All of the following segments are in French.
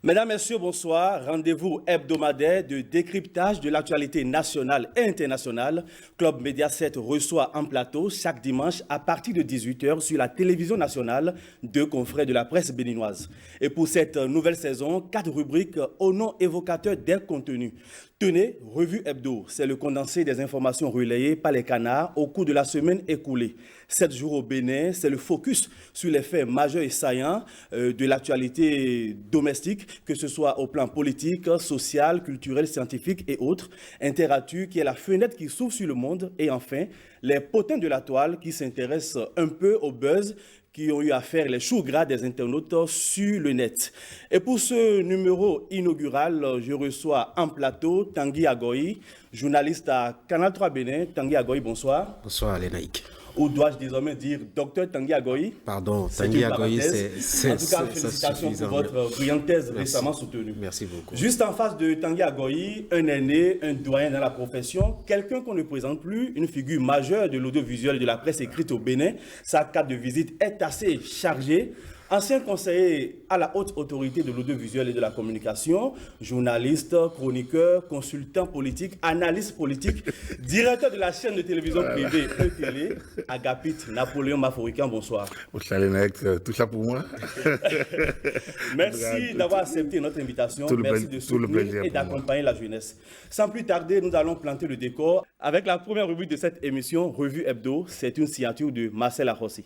Mesdames, Messieurs, bonsoir. Rendez-vous hebdomadaire de décryptage de l'actualité nationale et internationale. Club Média 7 reçoit en plateau chaque dimanche à partir de 18h sur la télévision nationale deux confrères de la presse béninoise. Et pour cette nouvelle saison, 4 rubriques au nom évocateur des contenus. Tenez, Revue Hebdo, c'est le condensé des informations relayées par les canards au cours de la semaine écoulée. 7 jours au Bénin, c'est le focus sur les faits majeurs et saillants de l'actualité domestique, que ce soit au plan politique, social, culturel, scientifique et autres. Interactu, qui est la fenêtre qui s'ouvre sur le monde. Et enfin, les potins de la toile qui s'intéressent un peu au buzz, qui ont eu à faire les choux gras des internautes sur le net. Et pour ce numéro inaugural, je reçois en plateau Tanguy Agoy, journaliste à Canal 3 Bénin. Tanguy Agoy, bonsoir. Bonsoir Lénaïque. Ou dois-je désormais dire Docteur Tanguy Agoy? Pardon, Tanguy Agoy, c'est en tout cas, félicitations pour votre brillante thèse récemment soutenue. Merci beaucoup. Juste en face de Tanguy Agoy, un aîné, un doyen dans la profession, quelqu'un qu'on ne présente plus, une figure majeure de l'audiovisuel et de la presse écrite au Bénin. Sa carte de visite est assez chargée. Ancien conseiller à la haute autorité de l'audiovisuel et de la communication, journaliste, chroniqueur, consultant politique, analyste politique, directeur de la chaîne de télévision privée E-Télé, Agapit Napoléon Maforican, bonsoir. Bonsoir Lénaïque, tout ça pour moi. Merci d'avoir accepté notre invitation, merci de soutenir et d'accompagner la jeunesse. Sans plus tarder, nous allons planter le décor avec la première rubrique de cette émission, Revue Hebdo. C'est une signature de Marcel Arrossi.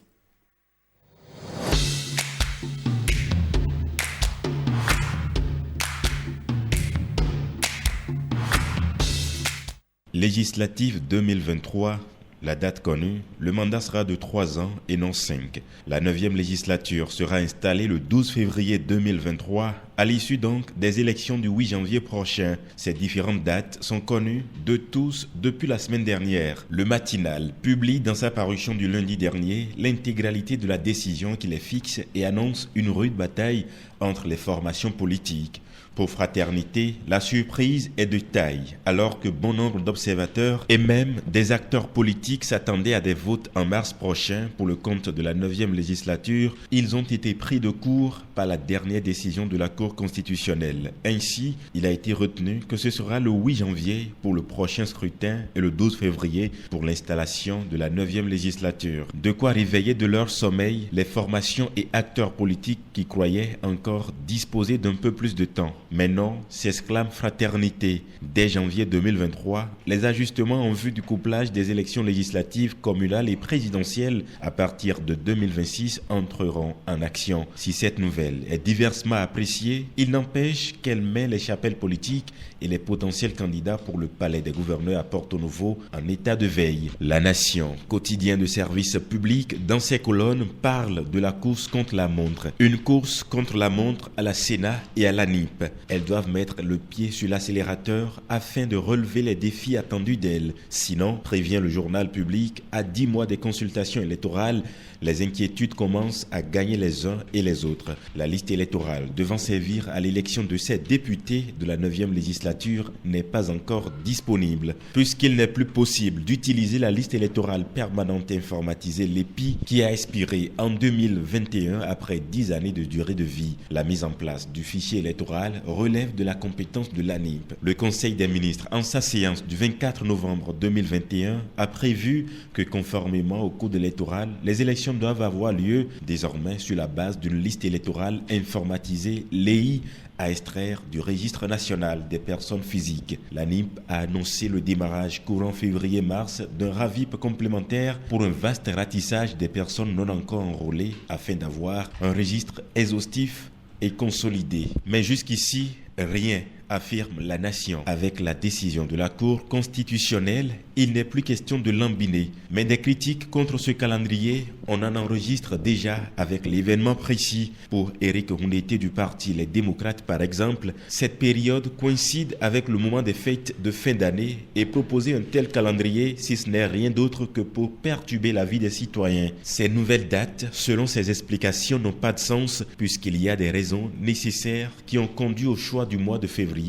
Législative 2023, la date connue, le mandat sera de 3 ans et non 5. La 9e législature sera installée le 12 février 2023, à l'issue donc des élections du 8 janvier prochain. Ces différentes dates sont connues de tous depuis la semaine dernière. Le Matinal publie dans sa parution du lundi dernier l'intégralité de la décision qui les fixe et annonce une rude bataille entre les formations politiques. Pour Fraternité, la surprise est de taille, alors que bon nombre d'observateurs et même des acteurs politiques s'attendaient à des votes en mars prochain pour le compte de la 9e législature. Ils ont été pris de court par la dernière décision de la Cour constitutionnelle. Ainsi, il a été retenu que ce sera le 8 janvier pour le prochain scrutin et le 12 février pour l'installation de la 9e législature. De quoi réveiller de leur sommeil les formations et acteurs politiques qui croyaient encore disposer d'un peu plus de temps. Mais non, s'exclame Fraternité. Dès janvier 2023, les ajustements en vue du couplage des élections législatives, communales et présidentielles à partir de 2026 entreront en action. Si cette nouvelle est diversement appréciée, il n'empêche qu'elle met les chapelles politiques et les potentiels candidats pour le palais des gouverneurs à Porto Novo en état de veille. La Nation, quotidien de service public, dans ses colonnes parle de la course contre la montre. Une course contre la montre à la Sénat et à la NIP. Elles doivent mettre le pied sur l'accélérateur afin de relever les défis attendus d'elles. Sinon, prévient le journal public, à 10 mois des consultations électorales, les inquiétudes commencent à gagner les uns et les autres. La liste électorale devant servir à l'élection de 7 députés de la 9e législature n'est pas encore disponible, puisqu'il n'est plus possible d'utiliser la liste électorale permanente informatisée l'EPI qui a expiré en 2021 après 10 années de durée de vie. La mise en place du fichier électoral relève de la compétence de l'ANIP. Le Conseil des ministres, en sa séance du 24 novembre 2021, a prévu que conformément au code électoral, les élections doivent avoir lieu désormais sur la base d'une liste électorale informatisée, l'EI, à extraire du registre national des personnes physiques. L'ANIP a annoncé le démarrage courant février-mars d'un RAVIP complémentaire pour un vaste ratissage des personnes non encore enrôlées afin d'avoir un registre exhaustif et consolidé. Mais jusqu'ici, rien, affirme la Nation. Avec la décision de la Cour constitutionnelle, il n'est plus question de lambiner. Mais des critiques contre ce calendrier, on en enregistre déjà avec l'événement précis. Pour Éric Rouneté du parti Les Démocrates par exemple, cette période coïncide avec le moment des fêtes de fin d'année et proposer un tel calendrier, si ce n'est rien d'autre que pour perturber la vie des citoyens. Ces nouvelles dates, selon ses explications, n'ont pas de sens puisqu'il y a des raisons nécessaires qui ont conduit au choix du mois de février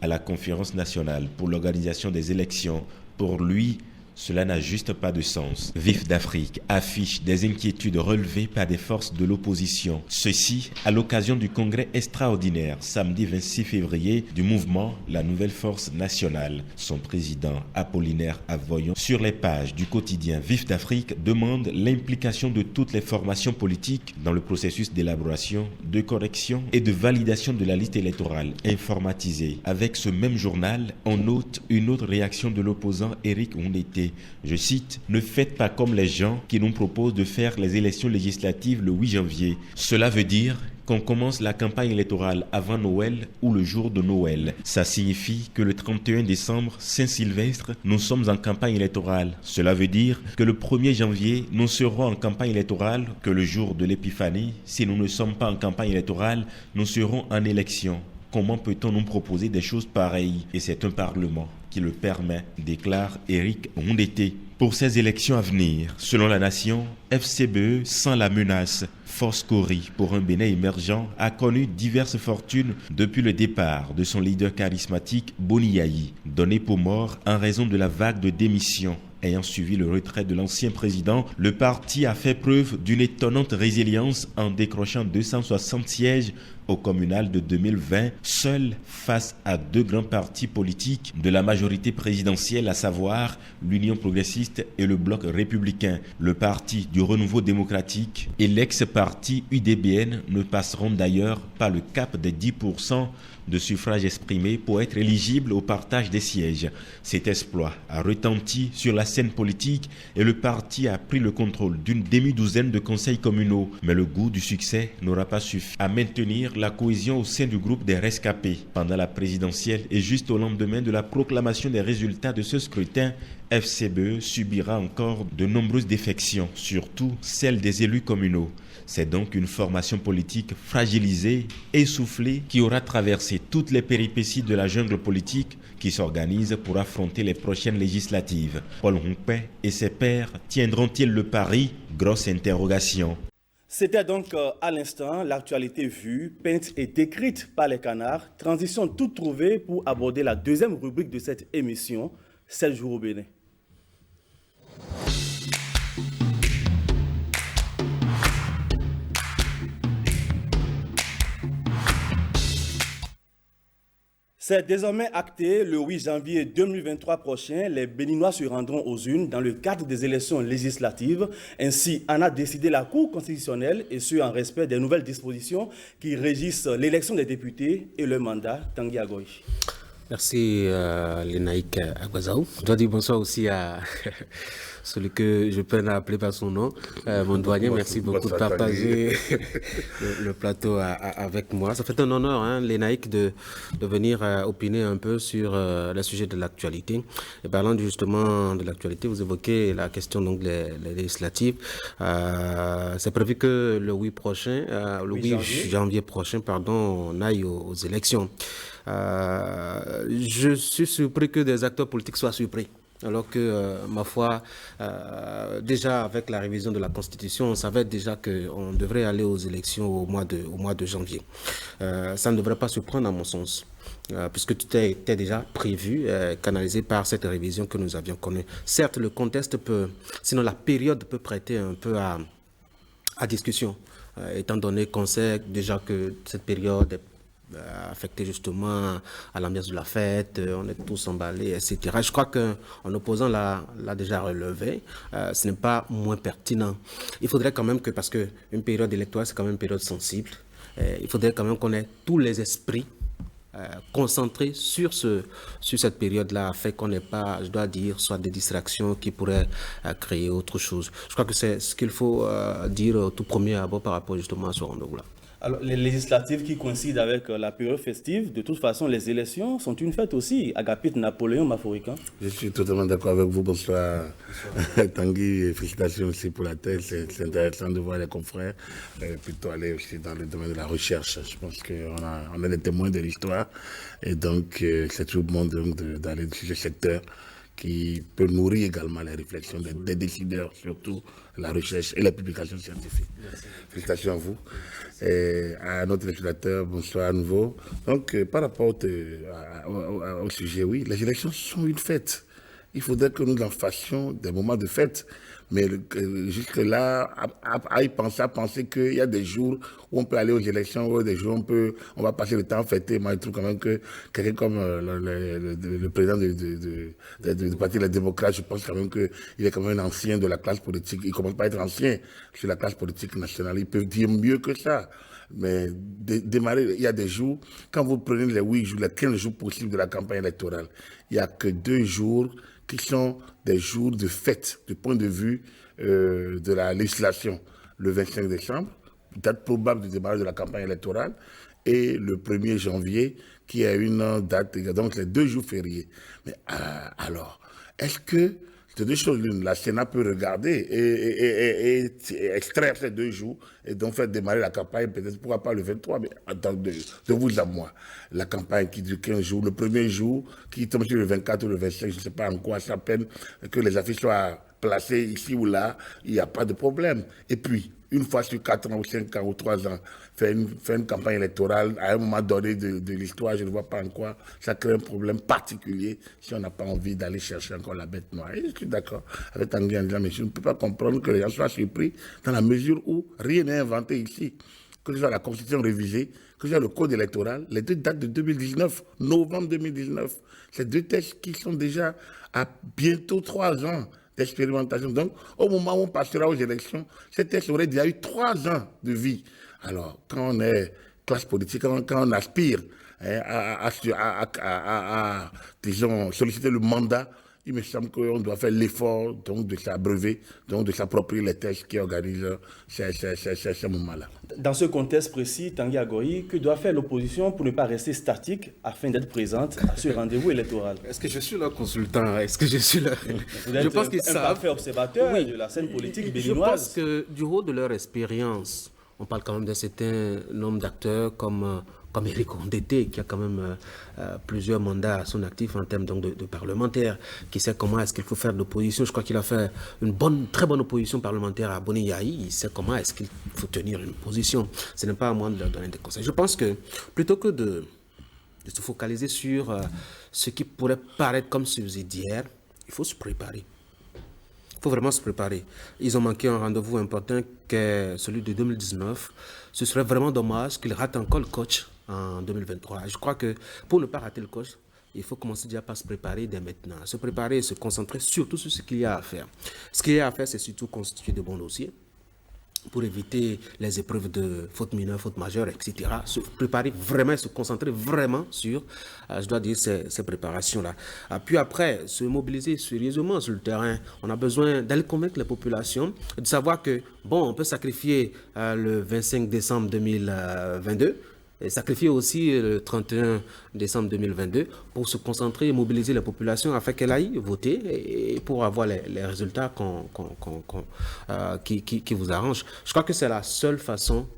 à la conférence nationale pour l'organisation des élections. Pour lui, cela n'a juste pas de sens. Vif d'Afrique affiche des inquiétudes relevées par des forces de l'opposition. Ceci à l'occasion du congrès extraordinaire samedi 26 février du mouvement La Nouvelle Force Nationale. Son président Apollinaire Avoyon sur les pages du quotidien Vif d'Afrique demande l'implication de toutes les formations politiques dans le processus d'élaboration, de correction et de validation de la liste électorale informatisée. Avec ce même journal, on note une autre réaction de l'opposant Éric Ondete. Je cite, « Ne faites pas comme les gens qui nous proposent de faire les élections législatives le 8 janvier. Cela veut dire qu'on commence la campagne électorale avant Noël ou le jour de Noël. Ça signifie que le 31 décembre, Saint-Sylvestre, nous sommes en campagne électorale. Cela veut dire que le 1er janvier, nous serons en campagne électorale, que le jour de l'Épiphanie, si nous ne sommes pas en campagne électorale, nous serons en élection. Comment peut-on nous proposer des choses pareilles? Et c'est un parlement qui le permet, déclare Éric Ondete. Pour ces élections à venir, selon la Nation, FCBE sent la menace. Force Cori, pour un Bénin émergent, a connu diverses fortunes depuis le départ de son leader charismatique Boni Yayi, donné pour mort en raison de la vague de démissions. Ayant suivi le retrait de l'ancien président, le parti a fait preuve d'une étonnante résilience en décrochant 260 sièges au communal de 2020, seul face à deux grands partis politiques de la majorité présidentielle, à savoir l'Union progressiste et le Bloc républicain. Le parti du renouveau démocratique et l'ex-parti UDBN ne passeront d'ailleurs pas le cap des 10% de suffrages exprimés pour être éligibles au partage des sièges. Cet exploit a retenti sur la scène politique et le parti a pris le contrôle d'une demi-douzaine de conseils communaux. Mais le goût du succès n'aura pas suffi à maintenir la cohésion au sein du groupe des rescapés. Pendant la présidentielle et juste au lendemain de la proclamation des résultats de ce scrutin, FCBE subira encore de nombreuses défections, surtout celles des élus communaux. C'est donc une formation politique fragilisée, essoufflée, qui aura traversé toutes les péripéties de la jungle politique qui s'organise pour affronter les prochaines législatives. Paul Rompé et ses pairs tiendront-ils le pari? Grosse interrogation. C'était donc à l'instant l'actualité vue, peinte et décrite par les canards. Transition toute trouvée pour aborder la deuxième rubrique de cette émission, 7 jours au Bénin. C'est désormais acté, le 8 janvier 2023 prochain, les Béninois se rendront aux urnes dans le cadre des élections législatives. Ainsi en a décidé la Cour constitutionnelle, et ce en respect des nouvelles dispositions qui régissent l'élection des députés et le mandat. Tanguy Agoy. Merci Lénaïque Agbazaou. Je dois dire bonsoir aussi à celui que je peine à appeler par son nom, mon douanier. Merci beaucoup de partager le plateau avec moi. Ça fait un honneur, hein, Lénaïque, de venir opiner un peu sur le sujet de l'actualité. Et parlant justement de l'actualité, vous évoquez la question donc les législatives. C'est prévu que le 8 janvier prochain, on aille aux élections. Je suis surpris que des acteurs politiques soient surpris. Alors que, ma foi, déjà avec la révision de la Constitution, on savait déjà qu'on devrait aller aux élections au mois de janvier. Ça ne devrait pas surprendre à mon sens, puisque tout était déjà prévu, canalisé par cette révision que nous avions connue. Certes, le contexte sinon la période peut prêter un peu à discussion, étant donné qu'on sait déjà que cette période est affecté justement à l'ambiance de la fête, on est tous emballés, etc. Je crois qu'en opposant l'a déjà relevé, ce n'est pas moins pertinent. Il faudrait quand même parce qu'une période électorale, c'est quand même une période sensible, il faudrait quand même qu'on ait tous les esprits concentrés sur cette période-là, afin qu'on n'ait pas, je dois dire, soit des distractions qui pourraient créer autre chose. Je crois que c'est ce qu'il faut dire au tout premier abord par rapport justement à ce rendez-vous-là. Alors, les législatives qui coïncident avec la période festive, de toute façon, les élections sont une fête aussi. Agapit Napoléon Maforicain. Je suis totalement d'accord avec vous. Bonsoir, Tanguy. Félicitations aussi pour la thèse. C'est intéressant de voir les confrères plutôt aller aussi dans le domaine de la recherche. Je pense qu'on a des témoins de l'histoire. Et donc, c'est tout le monde d'aller sur ce secteur qui peut nourrir également les réflexions des décideurs, surtout la recherche et la publication scientifique. Merci. Félicitations à vous. Et à notre législateur, bonsoir à nouveau. Donc, par rapport au sujet, oui, les élections sont une fête. il faudrait que nous en fassions des moments de fête. Mais jusque-là, à penser qu'il y a des jours où on peut aller aux élections, ou des jours où on va passer le temps à fêter. Moi, je trouve quand même que quelqu'un comme le président du Parti des démocrates, je pense quand même qu'il est quand même un ancien de la classe politique. Il ne commence pas à être ancien sur la classe politique nationale. Ils peuvent dire mieux que ça. Mais démarrer, il y a des jours, quand vous prenez les 8 jours, les 15 jours possibles de la campagne électorale, il n'y a que 2 jours qui sont des jours de fête du point de vue de la législation. Le 25 décembre, date probable du démarrage de la campagne électorale, et le 1er janvier, qui est une date, donc les 2 jours fériés. Mais alors, est-ce que c'est 2 choses l'une, la Sénat peut regarder et extraire ces 2 jours et donc faire démarrer la campagne, peut-être pourquoi pas le 23, mais attendez, de vous à moi, la campagne qui dure 15 jours, le premier jour qui tombe sur le 24 ou le 25, je ne sais pas en quoi, ça peine que les affiches soient placées ici ou là, il n'y a pas de problème. Et puis, une fois sur 4 ans ou 5 ans ou 3 ans, faire une campagne électorale à un moment donné de l'histoire, je ne vois pas en quoi ça crée un problème particulier si on n'a pas envie d'aller chercher encore la bête noire. Et je suis d'accord avec Tanguy en disant, mais je ne peux pas comprendre que les gens soient surpris dans la mesure où rien n'est inventé ici. Que ce soit la Constitution révisée, que ce soit le Code électoral, les 2 dates de 2019, novembre 2019, ces 2 textes qui sont déjà à bientôt 3 ans d'expérimentation. Donc, au moment où on passera aux élections, ces textes auraient déjà eu 3 ans de vie. Alors, quand on est classe politique, quand on aspire disons, solliciter le mandat, il me semble qu'on doit faire l'effort donc de s'abreuver, donc de s'approprier les textes qui organisent ces moments-là. Dans ce contexte précis, Tanguy Agoï, que doit faire l'opposition pour ne pas rester statique afin d'être présente à ce rendez-vous électoral? Est-ce que je suis leur consultant? Est-ce que je suis leur... Vous êtes un parfait observateur de la scène politique béninoise. Je pense que du haut de leur expérience, on parle quand même d'un certain nombre d'acteurs comme Éric Ondété, qui a quand même plusieurs mandats à son actif en termes donc, de parlementaire, qui sait comment est-ce qu'il faut faire de l'opposition. Je crois qu'il a fait une très bonne opposition parlementaire à Boni Yahi. Il sait comment est-ce qu'il faut tenir une position. Ce n'est pas à moi de leur donner des conseils. Je pense que plutôt que de se focaliser sur ce qui pourrait paraître comme subsidiaire, il faut se préparer. Il faut vraiment se préparer. Ils ont manqué un rendez-vous important qui est celui de 2019. Ce serait vraiment dommage qu'ils ratent encore le coach en 2023. Je crois que pour ne pas rater le coach, il faut commencer déjà par se préparer dès maintenant. Se préparer et se concentrer surtout sur ce qu'il y a à faire. Ce qu'il y a à faire, c'est surtout constituer de bons dossiers pour éviter les épreuves de faute mineure, faute majeure, etc. Se préparer vraiment, se concentrer vraiment sur, je dois dire, ces préparations-là. Puis après, se mobiliser sérieusement sur le terrain. On a besoin d'aller convaincre les populations, de savoir que, bon, on peut sacrifier le 25 décembre 2022, et sacrifier aussi le 31 décembre 2022 pour se concentrer et mobiliser la population afin qu'elle aille voter et pour avoir les résultats qui vous arrangent. Je crois que c'est la seule façon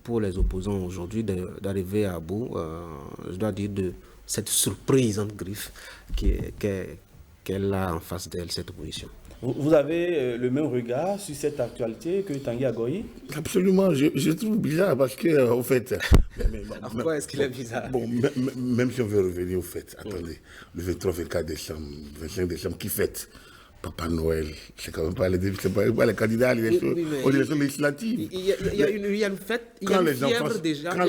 pour les opposants aujourd'hui d'arriver à bout, je dois dire, de cette surprise entre griffes qu'elle a en face d'elle, cette opposition. Vous avez le même regard sur cette actualité que Tanguy Agoï? Absolument, je trouve bizarre parce que, au fait... Pourquoi est-ce qu'il est bizarre? Bon, même si on veut revenir au fait, attendez, le 23, 24 décembre, 25 décembre, qui fête Papa Noël? C'est quand même pas les candidats aux élections législatives. Il y a une fête, il y a une fièvre déjà. Quand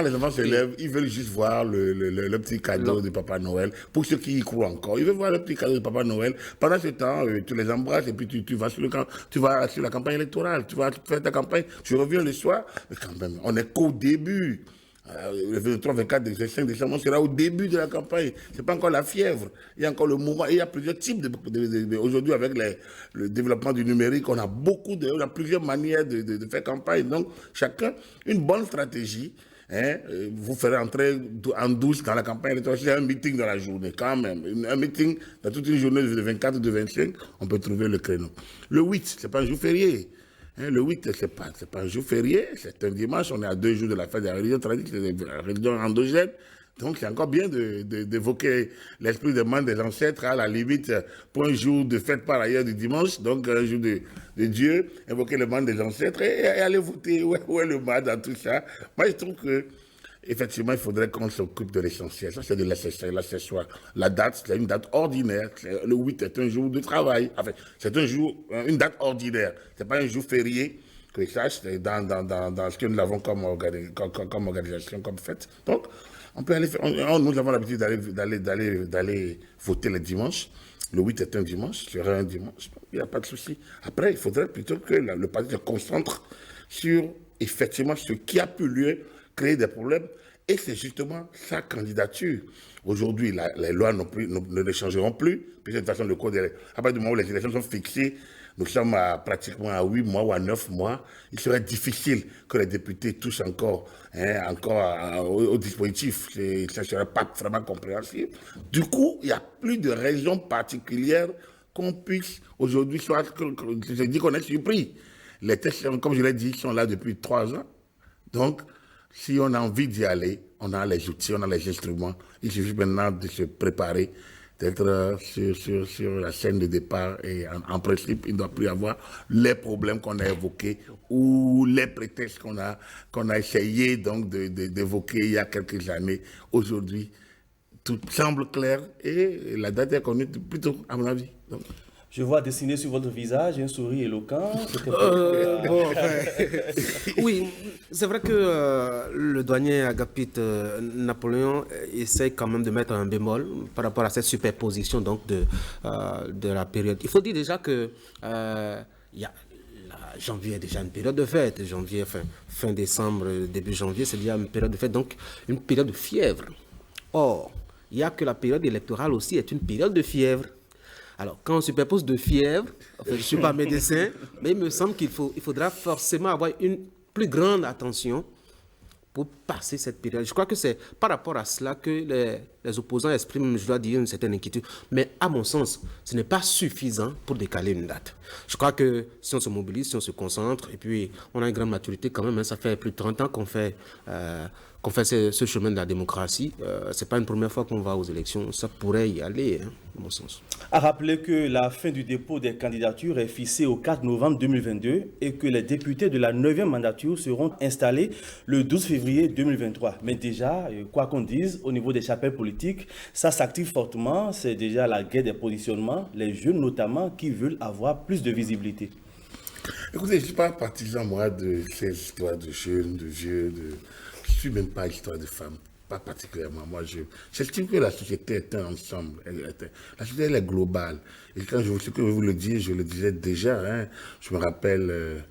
les enfants se lèvent, ils veulent juste voir le petit cadeau de Papa Noël. Pour ceux qui y croient encore, ils veulent voir le petit cadeau de Papa Noël. Pendant ce temps, tu les embrasses et puis tu vas sur la campagne électorale. Tu vas faire ta campagne. Tu reviens le soir. Mais quand même, on n'est qu'au début. Le 23, 24, 25 décembre, on sera au début de la campagne. Ce n'est pas encore la fièvre. Il y a encore le mouvement. Il y a plusieurs types aujourd'hui, avec le développement du numérique, on a plusieurs manières de faire campagne. Donc, chacun, une bonne stratégie. Vous ferez entrer en douce dans la campagne électorale. C'est un meeting dans la journée, quand même. Un meeting dans toute une journée de 24 ou de 25, on peut trouver le créneau. Le 8, ce n'est pas un jour férié. Le 8, ce n'est pas un jour férié, c'est un dimanche, on est à 2 jours de la fête de la religion traditionnelle, la religion endogène. Donc c'est encore bien d'évoquer l'esprit de man des ancêtres, à la limite, pour un jour de fête par ailleurs du dimanche, donc un jour de Dieu, évoquer le man des ancêtres et aller voter. Où est le man dans tout ça? Moi je trouve que effectivement, il faudrait qu'on s'occupe de l'essentiel. Ça, c'est de l'accessoire. La date, c'est une date ordinaire. Le 8 est un jour de travail. Enfin, c'est un jour, une date ordinaire. Ce n'est pas un jour férié, que ça, c'est dans ce que nous avons comme organisation, comme fête. Donc, on peut aller nous avons l'habitude d'aller voter le dimanche. Le 8 est un dimanche, ce sera un dimanche. Il n'y a pas de souci. Après, il faudrait plutôt que le parti se concentre sur, effectivement, ce qui a pu créer des problèmes. Et c'est justement sa candidature. Aujourd'hui, les lois ne les changeront plus. Puis de toute façon, le code, à partir du moment où les élections sont fixées, nous sommes pratiquement à 8 mois ou à 9 mois. Il serait difficile que les députés touchent encore au dispositif. Ça ne serait pas vraiment compréhensible. Du coup, il n'y a plus de raison particulière qu'on puisse aujourd'hui, je dis qu'on est surpris. Les tests, comme je l'ai dit, sont là depuis 3 ans. Donc, si on a envie d'y aller, on a les outils, on a les instruments. Il suffit maintenant de se préparer, d'être sur la scène de départ. Et en principe, il ne doit plus y avoir les problèmes qu'on a évoqués ou les prétextes qu'on a essayé donc d'évoquer il y a quelques années. Aujourd'hui, tout semble clair et la date est connue plutôt, à mon avis. Donc, je vois dessiner sur votre visage un sourire éloquent. Oui, c'est vrai que le douanier Agapite Napoléon essaie quand même de mettre un bémol par rapport à cette superposition donc, de la période. Il faut dire déjà que janvier est déjà une période de fête. Janvier, fin décembre, début janvier, c'est déjà une période de fête, donc une période de fièvre. Or, il n'y a que la période électorale aussi est une période de fièvre. Alors, quand on superpose de fièvre, je ne suis pas médecin, mais il me semble qu'il faudra forcément avoir une plus grande attention pour passer cette période. Je crois que c'est par rapport à cela que les opposants expriment, je dois dire, une certaine inquiétude. Mais à mon sens, ce n'est pas suffisant pour décaler une date. Je crois que si on se mobilise, si on se concentre, et puis on a une grande maturité quand même, hein, ça fait plus de 30 ans qu'on fait ce chemin de la démocratie. Ce n'est pas une première fois qu'on va aux élections. Ça pourrait y aller, hein, à mon sens. À rappeler que la fin du dépôt des candidatures est fixée au 4 novembre 2022 et que les députés de la 9e mandature seront installés le 12 février 2023. Mais déjà, quoi qu'on dise, au niveau des chapelles politiques, ça s'active fortement. C'est déjà la guerre des positionnements, les jeunes notamment qui veulent avoir plus de visibilité. Écoutez, je ne suis pas partisan, moi, de ces histoires de jeunes, de vieux, je ne suis même pas histoire de femmes, pas particulièrement. Moi, j'estime que la société est un ensemble. La société, elle est globale. Et quand ce que je vous le dis, je le disais déjà, hein, je me rappelle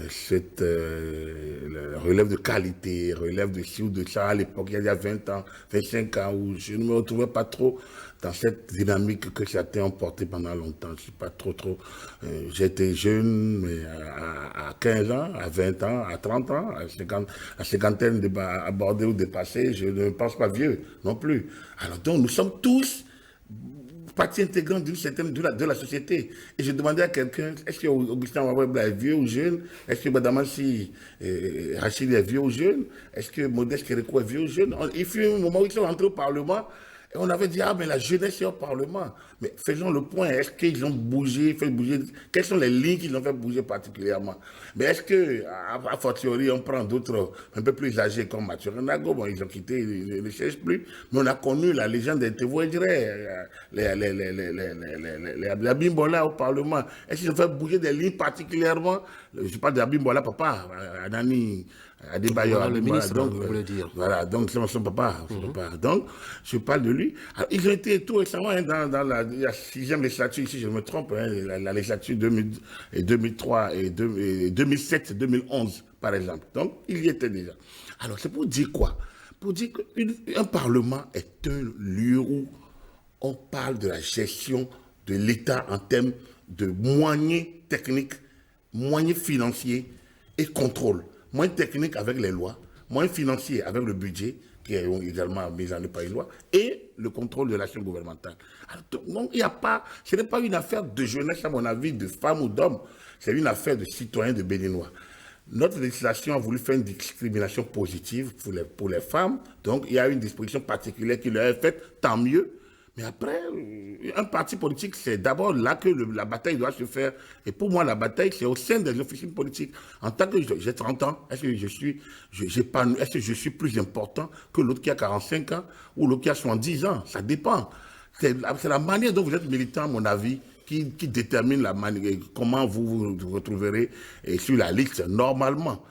cette relève de qualité, relève de ci ou de ça à l'époque, il y a 20 ans, 25 ans, où je ne me retrouvais pas trop dans cette dynamique que certains ont portée pendant longtemps. Je ne suis pas trop... J'étais jeune, mais à 15 ans, à 20 ans, à 30 ans, à cinquantaine abordée ou dépassée, je ne pense pas vieux non plus. Alors donc, nous sommes tous partie intégrante de la société. Et je demandais à quelqu'un, est-ce que Augustin Ouattara est vieux ou jeune? Est-ce que Badamassi Rachid est vieux ou jeune? Est-ce que Modeste Kérékou est vieux ou jeune? Il fut un moment où ils sont rentrés au Parlement et on avait dit, mais la jeunesse est au Parlement. Mais faisons le point, est-ce qu'ils ont bougé, quelles sont les lignes qu'ils ont fait bouger particulièrement? Mais est-ce que, a fortiori, on prend d'autres un peu plus âgés comme Mathieu Renago, bon, ils ont quitté, ils ne cherchent plus, mais on a connu la légende des Tévoidré, les Abimbola au Parlement. Est-ce qu'ils ont fait bouger des lignes particulièrement? Je parle d'Abimbola, papa, Adani, Adebayor, le ministre, donc, vous voulez dire. Voilà, donc c'est son papa, Donc, je parle de lui. Alors, ils ont été tout récemment dans la 6e législature, ici je me trompe, hein, la législature 2003 et 2007-2011, par exemple. Donc, il y était déjà. Alors, c'est pour dire quoi? Pour dire qu'un Parlement est un lieu où on parle de la gestion de l'État en termes de moyens techniques, moyens financiers et contrôle. Moyens techniques avec les lois, moyens financiers avec le budget, qui est également mis en œuvre par une loi, et le contrôle de l'action gouvernementale. Alors, donc, ce n'est pas une affaire de jeunesse, à mon avis, de femmes ou d'hommes, c'est une affaire de citoyens de Béninois. Notre législation a voulu faire une discrimination positive pour les femmes, donc il y a une disposition particulière qui leur est faite, tant mieux, Mais après, un parti politique, c'est d'abord là que la bataille doit se faire. Et pour moi, la bataille, c'est au sein des officines politiques. En tant que j'ai 30 ans, est-ce que est-ce que je suis plus important que l'autre qui a 45 ans ou l'autre qui a 70 ans? Ça dépend. C'est la manière dont vous êtes militant, à mon avis, qui détermine comment vous vous retrouverez sur la liste normalement.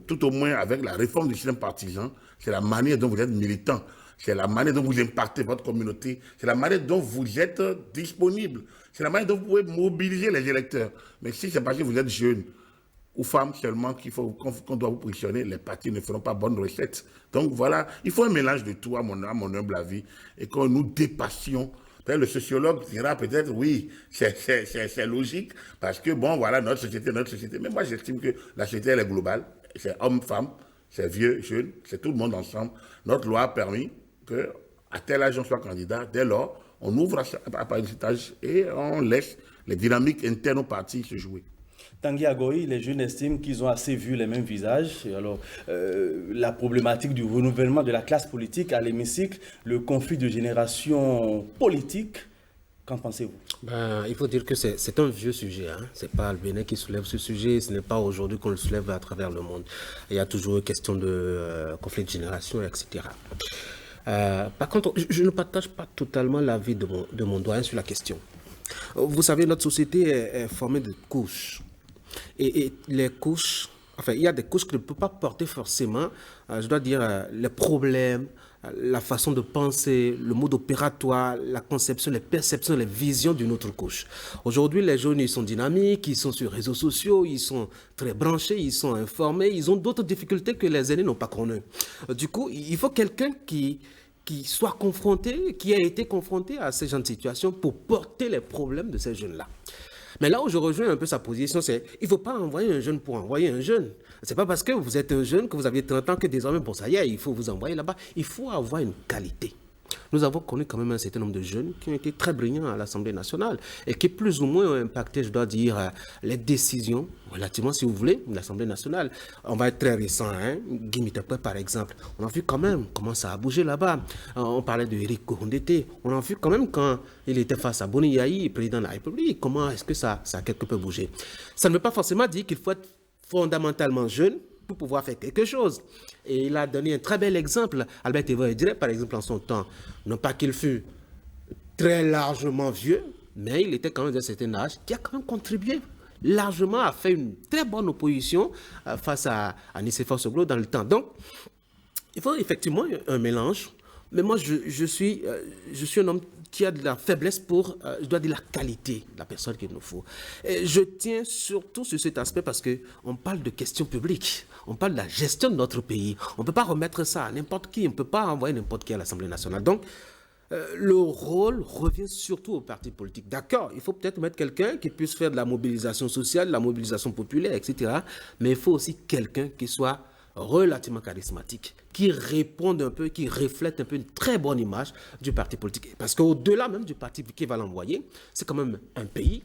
Tout au moins avec la réforme du système partisan, c'est la manière dont vous êtes militant. C'est la manière dont vous impactez votre communauté. C'est la manière dont vous êtes disponible. C'est la manière dont vous pouvez mobiliser les électeurs. Mais si c'est parce que vous êtes jeune ou femme seulement qu'on doit vous positionner, les partis ne feront pas bonne recette. Donc voilà, il faut un mélange de tout à mon humble avis et que nous dépassions. Le sociologue dira peut-être oui, c'est logique parce que bon voilà, notre société. Mais moi j'estime que la société elle est globale. C'est homme, femme, c'est vieux, jeune, c'est tout le monde ensemble. Notre loi a permis qu'à tel âge on soit candidat. Dès lors, on ouvre à cet âge et on laisse les dynamiques internes au parti se jouer. Tanguy Agoy, les jeunes estiment qu'ils ont assez vu les mêmes visages. Et alors, la problématique du renouvellement de la classe politique à l'hémicycle, le conflit de génération politique, qu'en pensez-vous? Il faut dire que c'est un vieux sujet. Hein. Ce n'est pas le Bénin qui soulève ce sujet, ce n'est pas aujourd'hui qu'on le soulève à travers le monde. Il y a toujours une question de conflit de génération, etc. Par contre, je ne partage pas totalement l'avis de mon doyen sur la question. Vous savez, notre société est formée de couches. Et les couches, enfin, il y a des couches qui ne peuvent pas porter forcément, je dois dire, les problèmes, la façon de penser, le mode opératoire, la conception, les perceptions, les visions d'une autre couche. Aujourd'hui, les jeunes, ils sont dynamiques, ils sont sur les réseaux sociaux, ils sont très branchés, ils sont informés, ils ont d'autres difficultés que les aînés n'ont pas connues. Du coup, il faut quelqu'un qui soit confronté, qui a été confronté à ces genre de situations pour porter les problèmes de ces jeunes-là. Mais là où je rejoins un peu sa position, c'est qu'il ne faut pas envoyer un jeune pour envoyer un jeune. Ce n'est pas parce que vous êtes un jeune, que vous avez 30 ans, que désormais, bon, ça y est, il faut vous envoyer là-bas. Il faut avoir une qualité. Nous avons connu quand même un certain nombre de jeunes qui ont été très brillants à l'Assemblée nationale et qui plus ou moins ont impacté, je dois dire, les décisions, relativement, si vous voulez, de l'Assemblée nationale. On va être très récent, hein. Guy Mitterrand, par exemple. On a vu quand même comment ça a bougé là-bas. On parlait de Éric Kohondété. On a vu quand même quand il était face à Boni Yahi, président de la République, comment est-ce que ça a quelque peu bougé. Ça ne veut pas forcément dire qu'il faut être fondamentalement jeune pour pouvoir faire quelque chose. Et il a donné un très bel exemple. Albert Évora, par exemple, en son temps, non pas qu'il fût très largement vieux, mais il était quand même d'un certain âge, qui a quand même contribué largement à faire une très bonne opposition face à Nicéphore Soglo dans le temps. Donc, il faut effectivement un mélange. Mais moi, je suis un homme qui a de la faiblesse pour, je dois dire, la qualité de la personne qu'il nous faut. Et je tiens surtout sur cet aspect parce qu'on parle de questions publiques, on parle de la gestion de notre pays. On ne peut pas remettre ça à n'importe qui, on ne peut pas envoyer n'importe qui à l'Assemblée nationale. Donc, le rôle revient surtout aux partis politiques. D'accord, il faut peut-être mettre quelqu'un qui puisse faire de la mobilisation sociale, de la mobilisation populaire, etc. Mais il faut aussi quelqu'un qui soit relativement charismatique, qui réponde un peu, qui reflète un peu une très bonne image du parti politique. Parce qu'au-delà même du parti qui va l'envoyer, c'est quand même un pays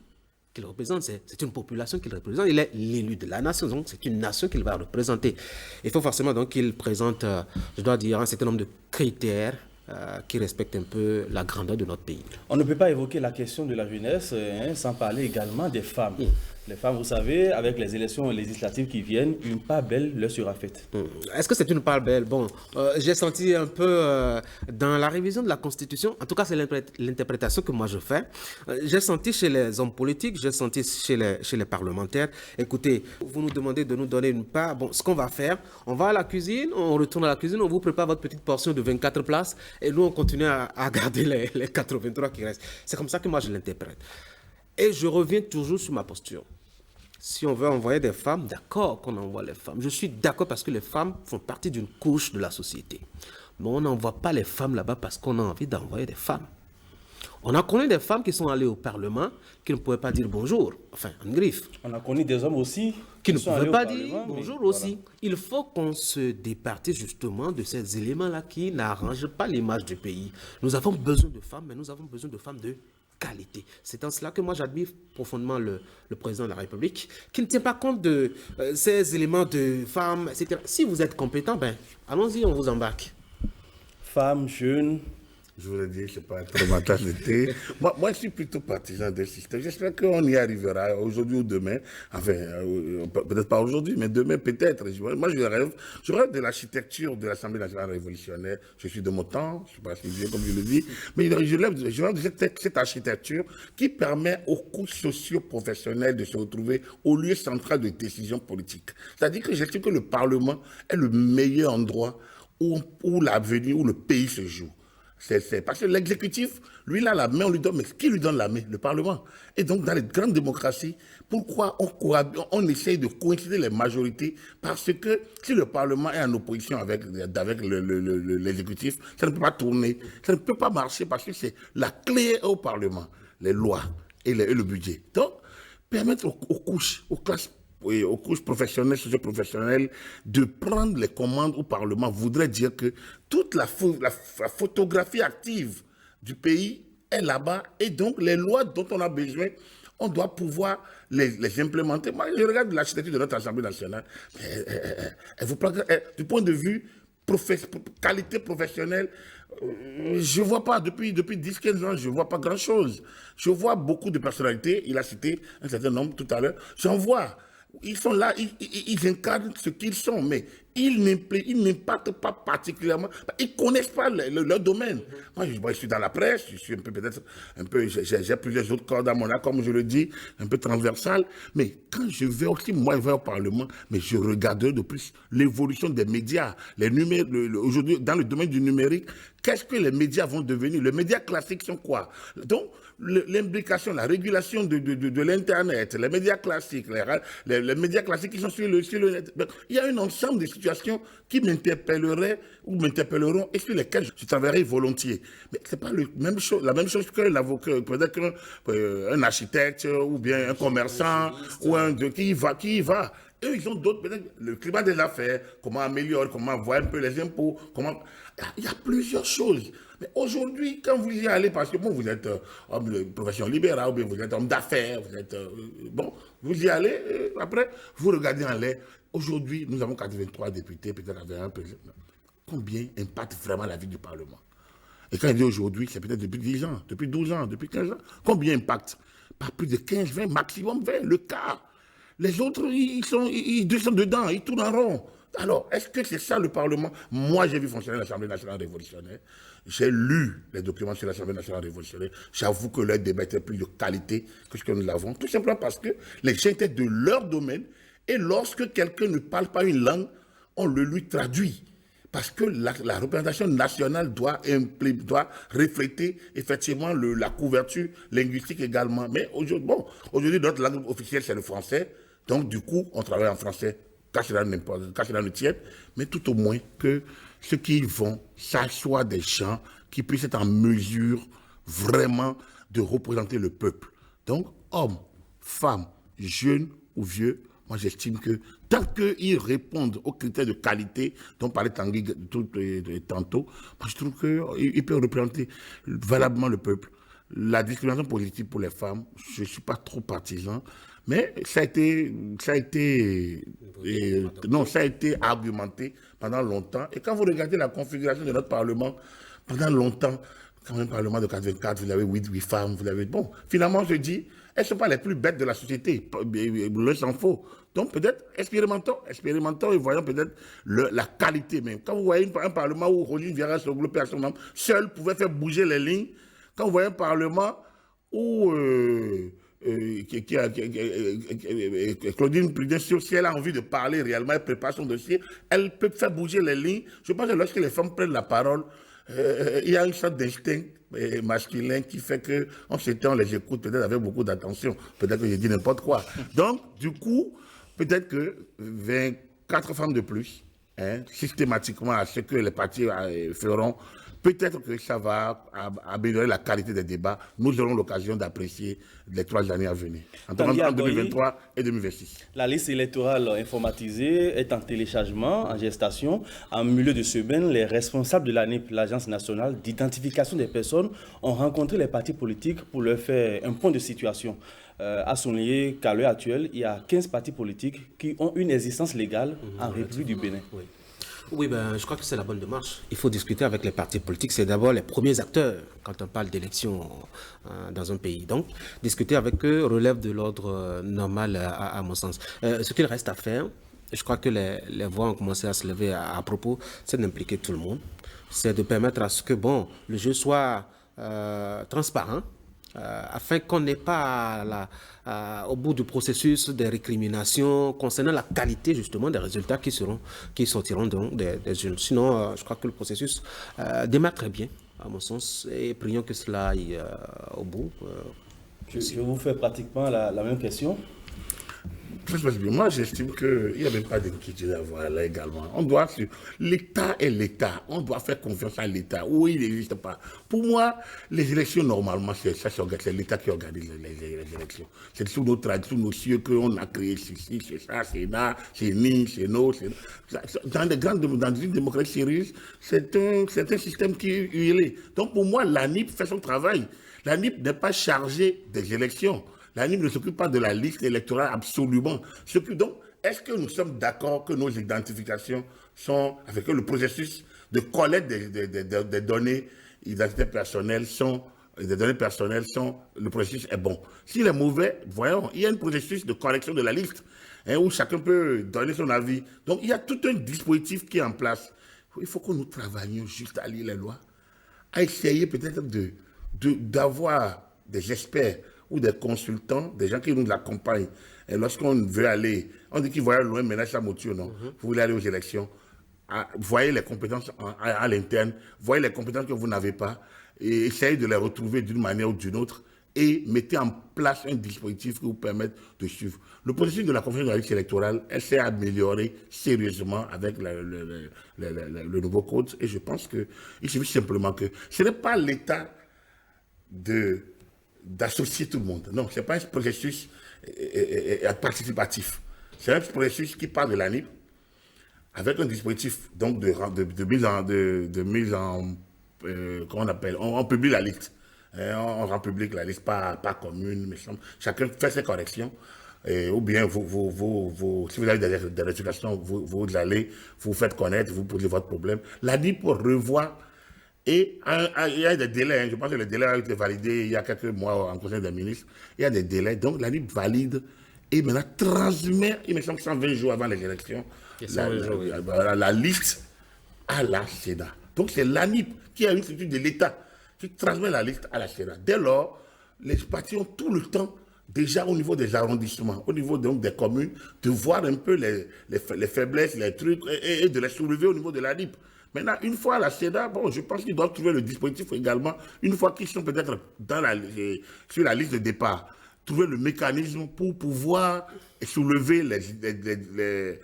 qu'il représente, c'est une population qu'il représente, il est l'élu de la nation, donc c'est une nation qu'il va représenter. Il faut forcément donc qu'il présente, je dois dire, un certain nombre de critères qui respectent un peu la grandeur de notre pays. On ne peut pas évoquer la question de la jeunesse sans parler également des femmes. Les femmes, vous savez, avec les élections législatives qui viennent, une part belle leur sera faite. Est-ce que c'est une part belle? Bon, j'ai senti un peu dans la révision de la Constitution, en tout cas c'est l'interprétation que moi je fais, j'ai senti chez les hommes politiques, j'ai senti chez les parlementaires, écoutez, vous nous demandez de nous donner une part, bon, ce qu'on va faire, on va à la cuisine, on retourne à la cuisine, on vous prépare votre petite portion de 24 places et nous on continue à garder les 83 qui restent. C'est comme ça que moi je l'interprète. Et je reviens toujours sur ma posture. Si on veut envoyer des femmes, d'accord qu'on envoie les femmes. Je suis d'accord parce que les femmes font partie d'une couche de la société. Mais on n'envoie pas les femmes là-bas parce qu'on a envie d'envoyer des femmes. On a connu des femmes qui sont allées au Parlement, qui ne pouvaient pas dire bonjour, enfin, en griffe. On a connu des hommes aussi qui ne pouvaient pas dire bonjour aussi. Voilà. Il faut qu'on se départisse justement de ces éléments-là qui n'arrangent pas l'image du pays. Nous avons besoin de femmes, mais nous avons besoin de femmes de qualité. C'est en cela que moi j'admire profondément le président de la République, qui ne tient pas compte de ces éléments de femmes, etc. Si vous êtes compétent, ben allons-y, on vous embarque. Femmes, jeunes, Je vous l'ai dit, ce n'est pas trop ma tasse de thé. Moi, je suis plutôt partisan d'un système. J'espère qu'on y arrivera aujourd'hui ou demain. Enfin, peut-être pas aujourd'hui, mais demain peut-être. Moi, je rêve de l'architecture de l'Assemblée nationale révolutionnaire. Je suis de mon temps, je ne suis pas si vieux comme je le dis, mais je rêve de cette architecture qui permet aux couches socio-professionnelles de se retrouver au lieu central de décision politique. C'est-à-dire que j'estime que le Parlement est le meilleur endroit où l'avenir, où le pays se joue. C'est parce que l'exécutif, lui, là, la main, on lui donne, mais qui lui donne la main? Le Parlement. Et donc, dans les grandes démocraties, pourquoi on essaye de coïncider les majorités? Parce que si le Parlement est en opposition avec l'exécutif, ça ne peut pas tourner, ça ne peut pas marcher parce que c'est la clé au Parlement, les lois et le budget. Donc, permettre aux couches, aux classes, oui, aux couches professionnelles, socio-professionnelles, de prendre les commandes au Parlement voudrait dire que toute la photographie active du pays est là-bas et donc les lois dont on a besoin, on doit pouvoir les implémenter. Moi, je regarde l'architecture de notre Assemblée nationale. Du point de vue qualité professionnelle, je ne vois pas, depuis 10-15 ans, je ne vois pas grand-chose. Je vois beaucoup de personnalités, il a cité un certain nombre tout à l'heure, j'en vois. Ils sont là, ils incarnent ce qu'ils sont, mais ils n'impactent pas particulièrement, ils ne connaissent pas leur domaine. Moi, je suis dans la presse, je suis j'ai plusieurs autres cordes à mon arc, comme je le dis, un peu transversal, mais quand je vais aussi, moi, je vais au Parlement, mais je regarde de plus l'évolution des médias, aujourd'hui, dans le domaine du numérique, qu'est-ce que les médias vont devenir? Les médias classiques sont quoi? Donc, l'implication, la régulation de l'Internet, les médias classiques, les médias classiques qui sont sur le net. Il y a un ensemble de situations qui m'interpelleraient ou m'interpelleront et sur lesquelles je travaillerai volontiers. Mais ce n'est pas la même chose que l'avocat, peut-être qu'un architecte ou bien un commerçant ou qui y va. Eux, ils ont d'autres, peut-être le climat des affaires, comment améliorer, comment voir un peu les impôts, il y a plusieurs choses. Mais aujourd'hui, quand vous y allez, parce que bon, vous êtes homme de profession libérale, ou bien vous êtes homme d'affaires, vous y allez, après, vous regardez en l'air. Aujourd'hui, nous avons 83 députés, peut-être avec un président. Combien impacte vraiment la vie du Parlement? Et quand je dis aujourd'hui, c'est peut-être depuis 10 ans, depuis 12 ans, depuis 15 ans. Combien impacte? Pas plus de 15, 20, maximum 20, le quart. Les autres, ils descendent dedans, ils tournent en rond. Alors, est-ce que c'est ça le Parlement? Moi, j'ai vu fonctionner l'Assemblée nationale révolutionnaire. J'ai lu les documents sur l'Assemblée nationale révolutionnaire. J'avoue que leur débat était plus de qualité que ce que nous avons. Tout simplement parce que les gens étaient de leur domaine. Et lorsque quelqu'un ne parle pas une langue, on le lui traduit. Parce que la représentation nationale doit refléter effectivement la couverture linguistique également. Mais aujourd'hui, notre langue officielle, c'est le français. Donc, du coup, on travaille en français, cache dans le tienne, mais tout au moins que ceux qui y vont, ça soit des gens qui puissent être en mesure vraiment de représenter le peuple. Donc, hommes, femmes, jeunes ou vieux, moi j'estime que tant qu'ils répondent aux critères de qualité dont parlait Tanguy tantôt, moi je trouve qu'ils peuvent représenter valablement le peuple. La discrimination positive pour les femmes, je ne suis pas trop partisan, mais ça a été argumenté pendant longtemps. Et quand vous regardez la configuration de notre Parlement, pendant longtemps, quand même, Parlement de 84, vous avez 8 femmes, vous avez... Bon, finalement, je dis, elles ne sont pas les plus bêtes de la société, le s'en faut. Donc peut-être, expérimentons et voyons peut-être la qualité même. Quand vous voyez un Parlement où Roger Vieira se regroupait à son nom, seul pouvait faire bouger les lignes, quand vous voyez un Parlement où... Claudine Prudence, si elle a envie de parler réellement, elle prépare son dossier, elle peut faire bouger les lignes. Je pense que lorsque les femmes prennent la parole, il y a une sorte d'instinct masculin qui fait qu'on s'étend, on les écoute peut-être avec beaucoup d'attention. Peut-être que je dis n'importe quoi. Donc, du coup, peut-être que 24 femmes de plus, systématiquement à ce que les partis feront, peut-être que ça va améliorer la qualité des débats. Nous aurons l'occasion d'apprécier les 3 années à venir, en 2023 et 2026. La liste électorale informatisée est en téléchargement, en gestation. En milieu de semaine, les responsables de l'Agence nationale d'identification des personnes ont rencontré les partis politiques pour leur faire un point de situation. À souligner qu'à l'heure actuelle, il y a 15 partis politiques qui ont une existence légale en République du Bénin. Oui. Oui, je crois que c'est la bonne démarche. Il faut discuter avec les partis politiques. C'est d'abord les premiers acteurs quand on parle d'élections dans un pays. Donc, discuter avec eux relève de l'ordre normal à mon sens. Ce qu'il reste à faire, je crois que les voix ont commencé à se lever à propos, c'est d'impliquer tout le monde. C'est de permettre à ce que, le jeu soit transparent, afin qu'on n'ait pas au bout du processus des récriminations concernant la qualité justement des résultats qui sortiront donc des jeunes. Sinon, je crois que le processus démarre très bien, à mon sens, et prions que cela aille au bout. Je vous fais pratiquement la même question. Moi, j'estime qu'il n'y a même pas d'inquiétude à avoir là également. L'État est l'État. On doit faire confiance à l'État. Oui, il n'existe pas. Pour moi, les élections, normalement, c'est l'État qui organise les élections. C'est sous nos traditions, nos cieux qu'on a créé ceci, c'est ça, c'est là, c'est ni, c'est non. Dans une démocratie sérieuse, c'est un système qui est huilé. Donc, pour moi, l'ANIP fait son travail. L'ANIP n'est pas chargée des élections. L'ANIP ne s'occupe pas de la liste électorale absolument. Donc, est-ce que nous sommes d'accord que nos identifications sont, avec le processus de collecte des données d'identité personnelle le processus est bon. S'il est mauvais, voyons, il y a un processus de correction de la liste où chacun peut donner son avis. Donc, il y a tout un dispositif qui est en place. Il faut que nous travaillions juste à lire les lois, à essayer peut-être d'avoir des experts ou des consultants, des gens qui nous accompagnent. Et lorsqu'on veut aller, on dit qu'ils voient loin, maintenant ça motive, non? Vous voulez aller aux élections, voyez les compétences à l'interne, voyez les compétences que vous n'avez pas, et essayez de les retrouver d'une manière ou d'une autre, et mettez en place un dispositif qui vous permette de suivre. Le processus de la conférence de la liste électorale, elle s'est améliorée sérieusement avec le nouveau code, et je pense qu'il suffit simplement que ce n'est pas l'État d'associer tout le monde. Non, ce n'est pas un processus participatif. C'est un processus qui part de l'ANIP avec un dispositif donc de mise en comment on appelle, on publie la liste. On rend public la liste, pas commune, mais chacun fait ses corrections. Ou bien si vous avez des résultats, vous allez, vous faites connaître, vous posez votre problème. L'ANIP revoit. Et il y a des délais, je pense que le délai a été validé il y a quelques mois en Conseil des ministres. Il y a des délais, donc l'ANIP valide et maintenant transmet, il me semble 120 jours avant les élections, la liste à la Sénat. Donc c'est l'ANIP qui a une structure de l'État qui transmet la liste à la Sénat. Dès lors, les partis ont tout le temps, déjà au niveau des arrondissements, au niveau donc des communes, de voir un peu les faiblesses, les trucs, et de les soulever au niveau de l'ANIP. Maintenant, une fois à la Sénat, je pense qu'ils doivent trouver le dispositif également, une fois qu'ils sont peut-être sur la liste de départ, trouver le mécanisme pour pouvoir soulever les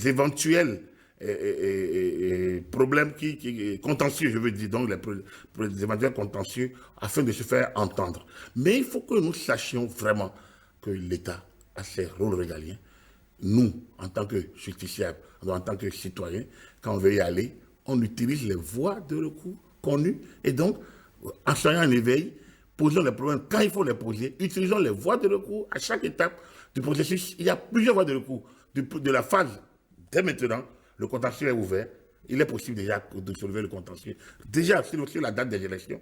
éventuels problèmes contentieux, je veux dire, donc les éventuels contentieux, afin de se faire entendre. Mais il faut que nous sachions vraiment que l'État a ses rôles régaliens. Nous, en tant que justiciables, en tant que citoyens, quand on veut y aller, on utilise les voies de recours connues. Et donc, en soyant en éveil, posons les problèmes quand il faut les poser, utilisons les voies de recours à chaque étape du processus. Il y a plusieurs voies de recours. De la phase, dès maintenant, le contentieux est ouvert. Il est possible déjà de soulever le contentieux. Déjà, sur la date des élections,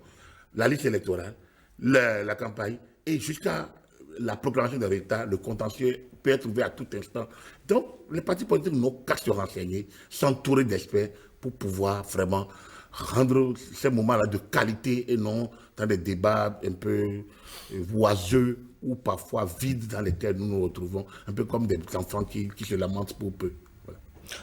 la liste électorale, la campagne, et jusqu'à la proclamation de l'État, le contentieux peut être ouvert à tout instant. Donc, les partis politiques n'ont qu'à se renseigner, s'entourer d'experts pour pouvoir vraiment rendre ces moments-là de qualité et non dans des débats un peu oiseux ou parfois vides dans lesquels nous nous retrouvons, un peu comme des enfants qui se lamentent pour peu. Voilà.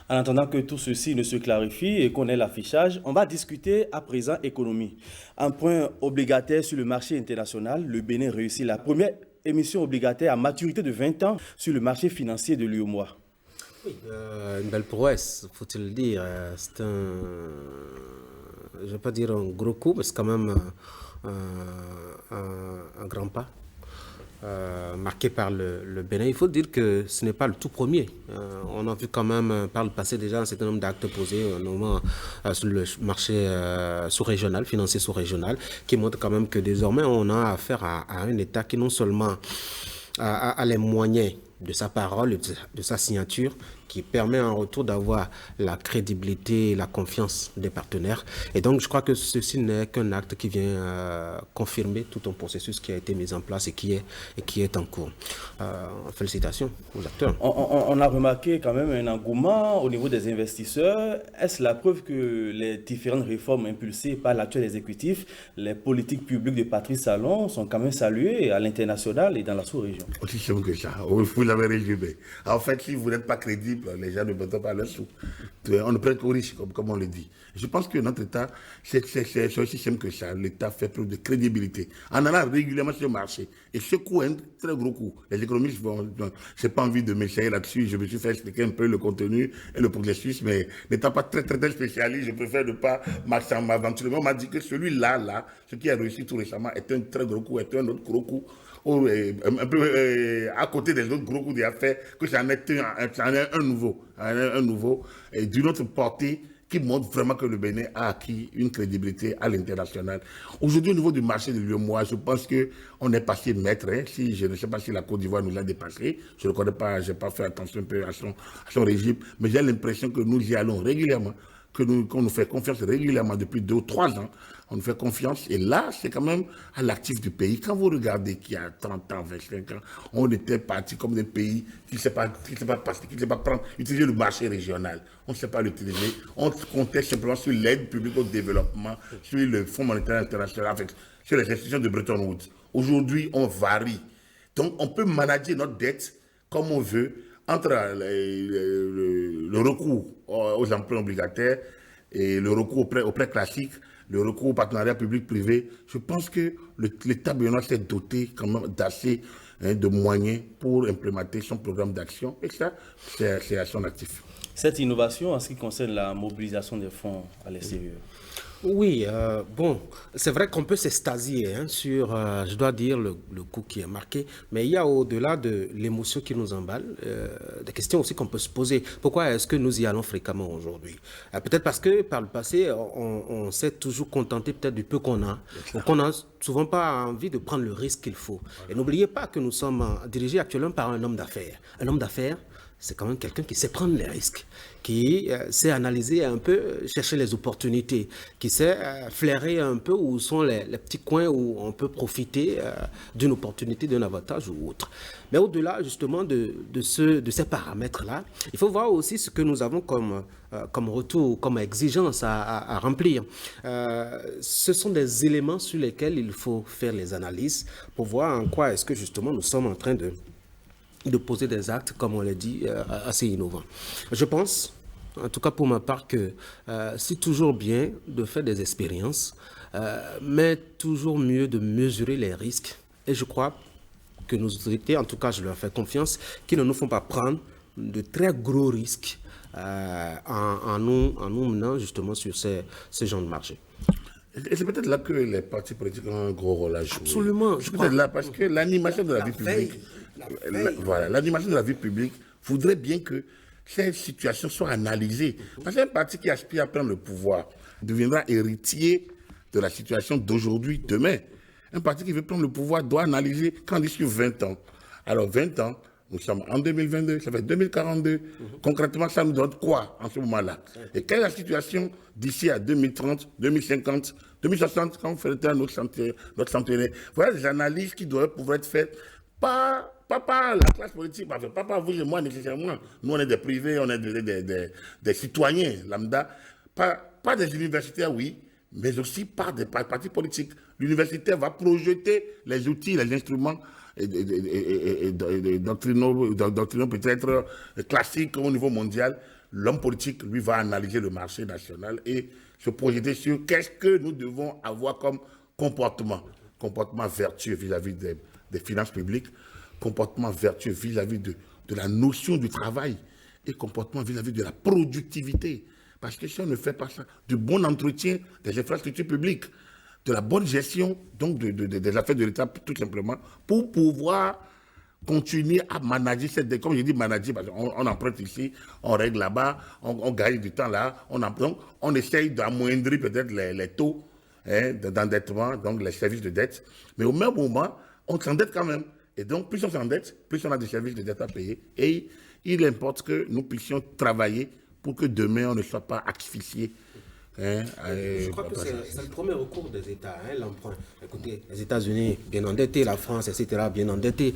En attendant que tout ceci ne se clarifie et qu'on ait l'affichage, on va discuter à présent économie. Un point obligataire sur le marché international, le Bénin réussit la première émission obligataire à maturité de 20 ans sur le marché financier de l'UEMOA. Oui, une belle prouesse, faut-il dire. C'est je ne vais pas dire un gros coup, mais c'est quand même un grand pas marqué par le Bénin. Il faut dire que ce n'est pas le tout premier. On a vu quand même par le passé déjà un certain nombre d'actes posés, notamment sur le marché sous-régional, financier sous-régional, qui montre quand même que désormais on a affaire à un État qui non seulement a les moyens de sa parole, de sa signature, qui permet en retour d'avoir la crédibilité et la confiance des partenaires. Et donc, je crois que ceci n'est qu'un acte qui vient confirmer tout un processus qui a été mis en place et qui est en cours. Félicitations aux acteurs. On a remarqué quand même un engouement au niveau des investisseurs. Est-ce la preuve que les différentes réformes impulsées par l'actuel exécutif, les politiques publiques de Patrice Talon sont quand même saluées à l'international et dans la sous-région? Aussi simple que ça. Vous l'avez résumé. En fait, si vous n'êtes pas crédible, les gens ne mettent pas leur sous. On ne prête qu'aux riches, comme on le dit. Je pense que notre État, c'est aussi simple que ça. L'État fait preuve de crédibilité. En allant régulièrement sur le marché. Et ce coup est un très gros coup. Les économistes vont... Je n'ai pas envie de m'essayer là-dessus. Je me suis fait expliquer un peu le contenu et le processus, mais n'étant pas très spécialiste, je préfère ne pas m'aventurer. On m'a dit que celui-là, ce qui a réussi tout récemment, est un très gros coup, est un autre gros coup. Un peu à côté des autres gros coups d'affaires, que ça en est un nouveau, et d'une autre portée qui montre vraiment que le Bénin a acquis une crédibilité à l'international. Aujourd'hui, au niveau du marché de l'UEMOA, je pense qu'on est passé maître. Je ne sais pas si la Côte d'Ivoire nous a dépassé. Je ne connais pas, je n'ai pas fait attention un peu à son régime, mais j'ai l'impression que nous y allons régulièrement, qu'on nous fait confiance régulièrement depuis 2 ou 3 ans. On nous fait confiance. Et là, c'est quand même à l'actif du pays. Quand vous regardez qu'il y a 30 ans, 25 ans, on était parti comme des pays qui ne sait pas utiliser le marché régional. On ne sait pas l'utiliser. On comptait simplement sur l'aide publique au développement, sur le Fonds monétaire international, sur les institutions de Bretton Woods. Aujourd'hui, on varie. Donc, on peut manager notre dette comme on veut, entre le recours aux emprunts obligataires et le recours aux prêts classiques, le recours au partenariat public-privé. Je pense que l'État béninois s'est doté quand même d'assez de moyens pour implémenter son programme d'action. Et ça, c'est à son actif. Cette innovation en ce qui concerne la mobilisation des fonds à l'extérieur. Oui, bon, c'est vrai qu'on peut s'extasier sur, je dois dire, le coup qui est marqué, mais il y a au-delà de l'émotion qui nous emballe, des questions aussi qu'on peut se poser. Pourquoi est-ce que nous y allons fréquemment aujourd'hui? Peut-être parce que par le passé, on s'est toujours contenté peut-être du peu qu'on a, ou qu'on n'a souvent pas envie de prendre le risque qu'il faut. Et n'oubliez pas que nous sommes dirigés actuellement par un homme d'affaires. Un homme d'affaires, c'est quand même quelqu'un qui sait prendre les risques, qui sait analyser un peu, chercher les opportunités, qui sait flairer un peu où sont les petits coins où on peut profiter d'une opportunité, d'un avantage ou autre. Mais au-delà justement de ces paramètres-là, il faut voir aussi ce que nous avons comme retour, comme exigence à remplir. Ce sont des éléments sur lesquels il faut faire les analyses pour voir en quoi est-ce que justement nous sommes en train de poser des actes, comme on l'a dit, assez innovants. Je pense, en tout cas pour ma part, que c'est toujours bien de faire des expériences, mais toujours mieux de mesurer les risques. Et je crois que nos autorités, en tout cas je leur fais confiance, qui ne nous font pas prendre de très gros risques en nous menant justement sur ces genres de marché. Et c'est peut-être là que les partis politiques ont un gros rôle à jouer. Absolument. C'est peut-être là parce que l'animation de la vie publique, l'animation de la vie publique voudrait bien que ces situations soient analysées. Parce qu'un parti qui aspire à prendre le pouvoir deviendra héritier de la situation d'aujourd'hui, demain. Un parti qui veut prendre le pouvoir doit analyser quand on dit sur 20 ans. Alors 20 ans, nous sommes en 2022, ça fait 2042. Concrètement, ça nous donne quoi en ce moment-là? Et quelle est la situation d'ici à 2030, 2050, 2060, quand on fait notre centenaire? Voilà des analyses qui doivent pouvoir être faites pas par la classe politique, pas par vous et moi nécessairement. Nous, on est des privés, on est des citoyens lambda. Pas des universitaires, oui, mais aussi par des partis politiques. L'universitaire va projeter les outils, les instruments et doctrinaux peut-être classiques au niveau mondial. L'homme politique, lui, va analyser le marché national et se projeter sur qu'est-ce que nous devons avoir comme comportement vertueux vis-à-vis des finances publiques, comportement vertueux vis-à-vis de la notion du travail et comportement vis-à-vis de la productivité. Parce que si on ne fait pas ça, du bon entretien des infrastructures publiques, de la bonne gestion donc des affaires de l'État, tout simplement, pour pouvoir continuer à manager cette dette. Comme je dis manager, parce qu'on emprunte ici, on règle là-bas, on gagne du temps là, donc on essaye d'amoindrir peut-être les taux d'endettement, donc les services de dette, mais au même moment, on s'endette quand même. Et donc, plus on s'endette, plus on a des services de dette à payer. Et il importe que nous puissions travailler pour que demain, on ne soit pas asphyxié. Je crois que c'est le premier recours des États, l'emprunt. Écoutez, les États-Unis bien endettés, la France, etc., bien endettés.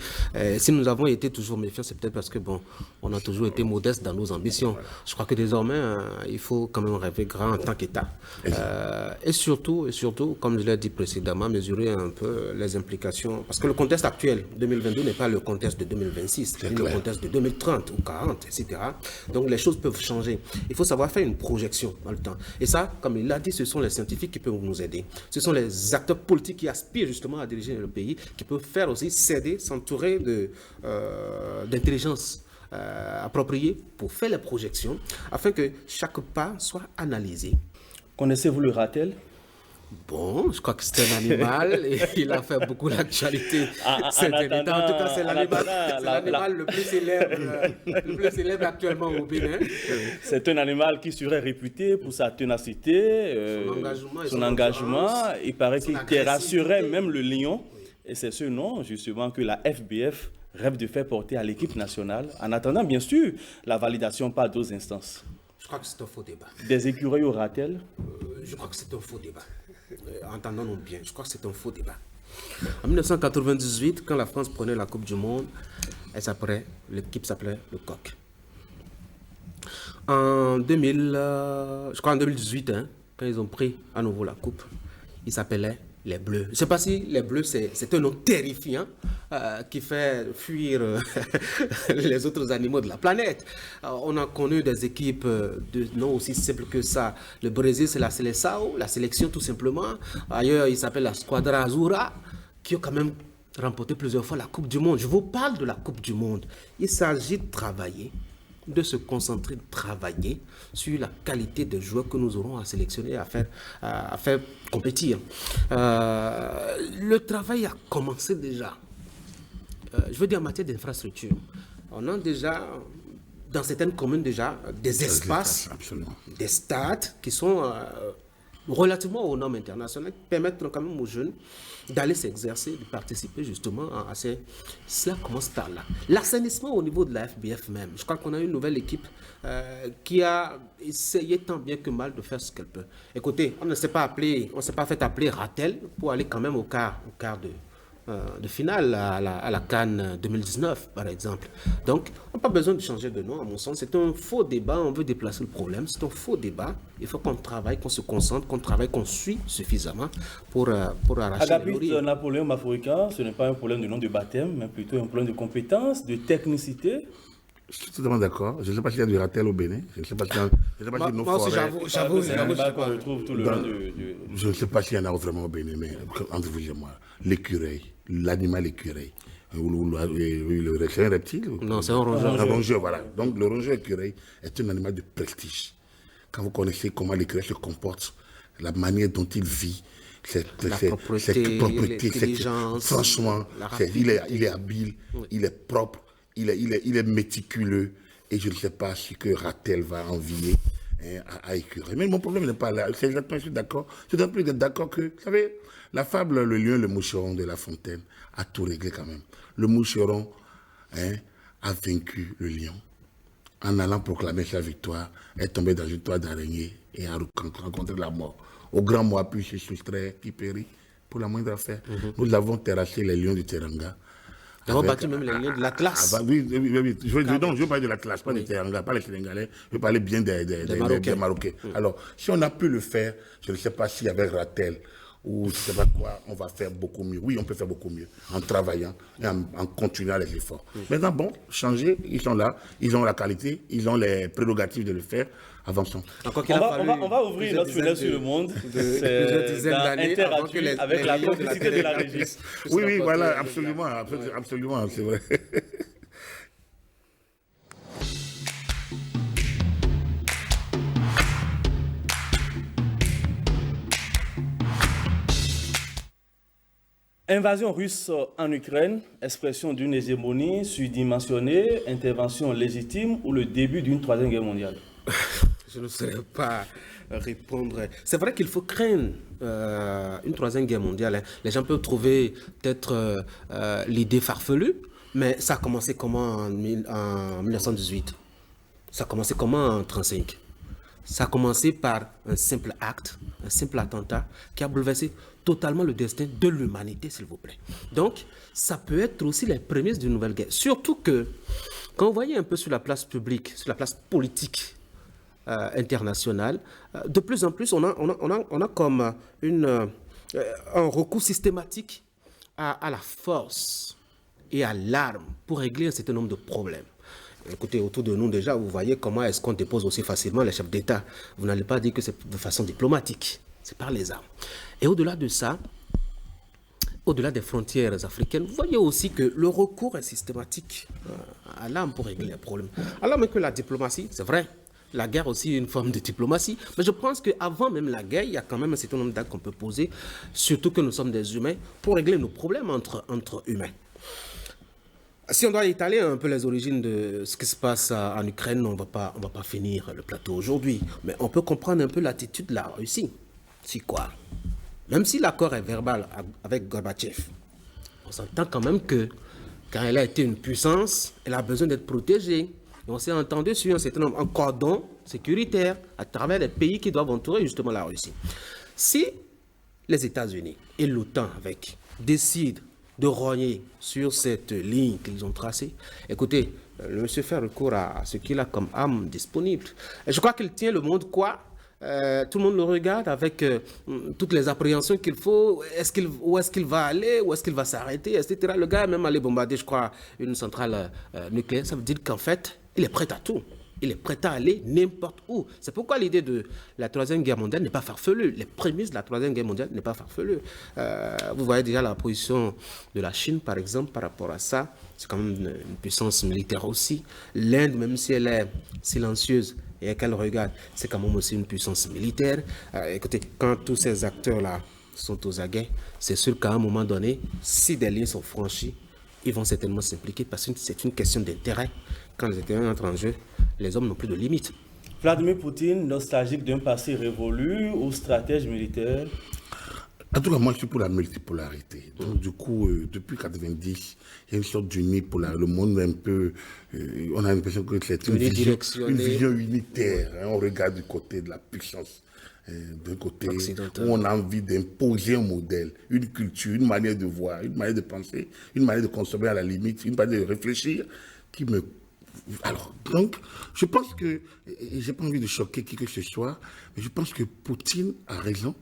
Si nous avons été toujours méfiants, c'est peut-être parce que bon, on a toujours été modestes dans nos ambitions. Je crois que désormais, il faut quand même rêver grand en tant qu'État. Et surtout, comme je l'ai dit précédemment, mesurer un peu les implications. Parce que le contexte actuel, 2022, n'est pas le contexte de 2026, c'est le contexte de 2030 ou 40, etc. Donc les choses peuvent changer. Il faut savoir faire une projection dans le temps. Et ça, comme il l'a dit, ce sont les scientifiques qui peuvent nous aider. Ce sont les acteurs politiques qui aspirent justement à diriger le pays, qui peuvent faire aussi s'aider, s'entourer d'intelligence appropriée pour faire les projections, afin que chaque pas soit analysé. Connaissez-vous le ratel? Bon, je crois que c'est un animal et il a fait beaucoup d'actualité. En tout cas, c'est l'animal le plus célèbre actuellement au Bénin. C'est un animal qui serait réputé pour sa ténacité, son engagement. Il paraît qu'il terrasserait même le lion. Et c'est ce nom, justement, que la FBF rêve de faire porter à l'équipe nationale, en attendant, bien sûr, la validation par d'autres instances. Je crois que c'est un faux débat. Des écureuils au ratel? Je crois que c'est un faux débat. Entendons-nous bien, je crois que c'est un faux débat. En 1998, quand la France prenait la Coupe du Monde, l'équipe s'appelait le Coq. En 2018, quand ils ont pris à nouveau la Coupe, ils s'appelaient les Bleus. Je ne sais pas si les Bleus, c'est un nom terrifiant qui fait fuir les autres animaux de la planète. On a connu des équipes de noms aussi simples que ça. Le Brésil, c'est la Seleção, la sélection tout simplement. Ailleurs, il s'appelle la Squadra Azura, qui a quand même remporté plusieurs fois la Coupe du Monde. Je vous parle de la Coupe du Monde. Il s'agit de travailler, de se concentrer, de travailler sur la qualité des joueurs que nous aurons à sélectionner, à faire compétir. Le travail a commencé déjà. Je veux dire en matière d'infrastructure. On a déjà, dans certaines communes déjà, des espaces, des stades qui sont relativement aux normes internationales, qui permettent quand même aux jeunes d'aller s'exercer, de participer justement à ces... Cela commence par là. L'assainissement au niveau de la FBF même. Je crois qu'on a une nouvelle équipe qui a essayé tant bien que mal de faire ce qu'elle peut. Écoutez, on ne s'est pas fait appeler Ratel pour aller quand même au quart de finale à la CAN 2019, par exemple. Donc, on n'a pas besoin de changer de nom, à mon sens. C'est un faux débat, on veut déplacer le problème. C'est un faux débat. Il faut qu'on travaille, qu'on se concentre, qu'on travaille, qu'on suit suffisamment pour arracher les lauriers. Napoléon Mafourika, ce n'est pas un problème de nom de baptême, mais plutôt un problème de compétence, de technicité. Je suis totalement d'accord. Je ne sais pas s'il y a du ratel au Bénin. Je ne sais pas s'il y a nos forêts. J'avoue, c'est un débat qu'on retrouve tout le long Je ne sais pas s'il y en a vraiment au Bénin, mais entre vous et moi, l'écureuil, l'animal écureuil. C'est un reptile? Non, c'est un rongeur. Un rongeur, voilà. Donc le rongeur écureuil est un animal de prestige. Quand vous connaissez comment l'écureuil se comporte, la manière dont il vit, cette propreté, franchement, il est habile, oui. Il est propre. Il est méticuleux et je ne sais pas ce que Ratel va envier à écureuil. Mais mon problème n'est pas là. C'est exactement, je suis d'accord. Je dois plus être d'accord que, vous savez, la fable Le lion, le moucheron de La Fontaine a tout réglé quand même. Le moucheron a vaincu le lion. En allant proclamer sa victoire, est tombé dans une toile d'araignée et a rencontré la mort. Au grand mot pu se soustraire qui périt pour la moindre affaire. Nous avons terrassé les lions du Teranga. Nous avons battu même les lions de l'Atlas. Oui. Je veux parler de l'Atlas, pas des Teranga, pas les Sénégalais. Je veux parler bien des Marocains. Alors, si on a pu le faire, je ne sais pas si avec Ratel ou je ne sais pas quoi, on va faire beaucoup mieux. Oui, on peut faire beaucoup mieux en travaillant et en continuant les efforts. Maintenant, bon, changer, ils sont là, ils ont la qualité, ils ont les prérogatives de le faire. Avançons. On va ouvrir notre fenêtre sur le monde. C'est interagir avec la complicité de la régie. Oui, voilà, absolument, c'est vrai. Invasion russe en Ukraine, expression d'une hégémonie surdimensionnée, intervention légitime ou le début d'une troisième guerre mondiale? Je ne saurais pas répondre. C'est vrai qu'il faut craindre une troisième guerre mondiale. Hein. Les gens peuvent trouver peut-être l'idée farfelue, mais ça a commencé comment en 1918? Ça a commencé comment en 1935? Ça a commencé par un simple acte, un simple attentat qui a bouleversé totalement le destin de l'humanité, s'il vous plaît. Donc, ça peut être aussi les prémices d'une nouvelle guerre. Surtout que, quand vous voyez un peu sur la place publique, sur la place politique internationale, de plus en plus, on a comme un recours systématique à la force et à l'arme pour régler un certain nombre de problèmes. Écoutez, autour de nous déjà, vous voyez comment est-ce qu'on dépose aussi facilement les chefs d'État. Vous n'allez pas dire que c'est de façon diplomatique, c'est par les armes. Et au-delà de ça, au-delà des frontières africaines, vous voyez aussi que le recours est systématique à l'arme pour régler les problèmes. Alors même que la diplomatie, c'est vrai, la guerre aussi est une forme de diplomatie, mais je pense qu'avant même la guerre, il y a quand même un certain nombre d'actes qu'on peut poser, surtout que nous sommes des humains, pour régler nos problèmes entre humains. Si on doit étaler un peu les origines de ce qui se passe en Ukraine, on ne va pas finir le plateau aujourd'hui. Mais on peut comprendre un peu l'attitude de la Russie. C'est quoi? Même si l'accord est verbal avec Gorbatchev, on s'entend quand même que quand elle a été une puissance, elle a besoin d'être protégée. Et on s'est entendu sur un certain nombre, un cordon sécuritaire à travers les pays qui doivent entourer justement la Russie. Si les États-Unis et l'OTAN avec décident de rogner sur cette ligne qu'ils ont tracée. Écoutez, le monsieur fait recours à ce qu'il a comme arme disponible. Et je crois qu'il tient le monde quoi? Tout le monde le regarde avec toutes les appréhensions qu'il faut. Où est-ce qu'il va aller? Où est-ce qu'il va s'arrêter? Etc. Le gars est même allé bombarder, je crois, une centrale nucléaire. Ça veut dire qu'en fait, il est prêt à tout. Il est prêt à aller n'importe où. C'est pourquoi l'idée de la Troisième Guerre mondiale n'est pas farfelue. Les prémices de la Troisième Guerre mondiale n'est pas farfelue. Vous voyez déjà la position de la Chine, par exemple, par rapport à ça. C'est quand même une puissance militaire aussi. L'Inde, même si elle est silencieuse et qu'elle regarde, c'est quand même aussi une puissance militaire. Écoutez, quand tous ces acteurs-là sont aux aguets, c'est sûr qu'à un moment donné, si des lignes sont franchies, ils vont certainement s'impliquer parce que c'est une question d'intérêt. Quand les intérêts entrent en jeu, les hommes n'ont plus de limites. Vladimir Poutine, nostalgique d'un passé révolu ou stratège militaire? En tout cas, moi, je suis pour la multipolarité. Donc, du coup, depuis 90, il y a une sorte d'unipolarité. Le monde est un peu... on a l'impression que c'est une vision unitaire. Hein. On regarde du côté de la puissance. D'un côté où on a envie d'imposer un modèle, une culture, une manière de voir, une manière de penser, une manière de consommer à la limite, une manière de réfléchir qui me... Alors, donc, je pense que, et j'ai pas envie de choquer qui que ce soit, mais je pense que Poutine a raison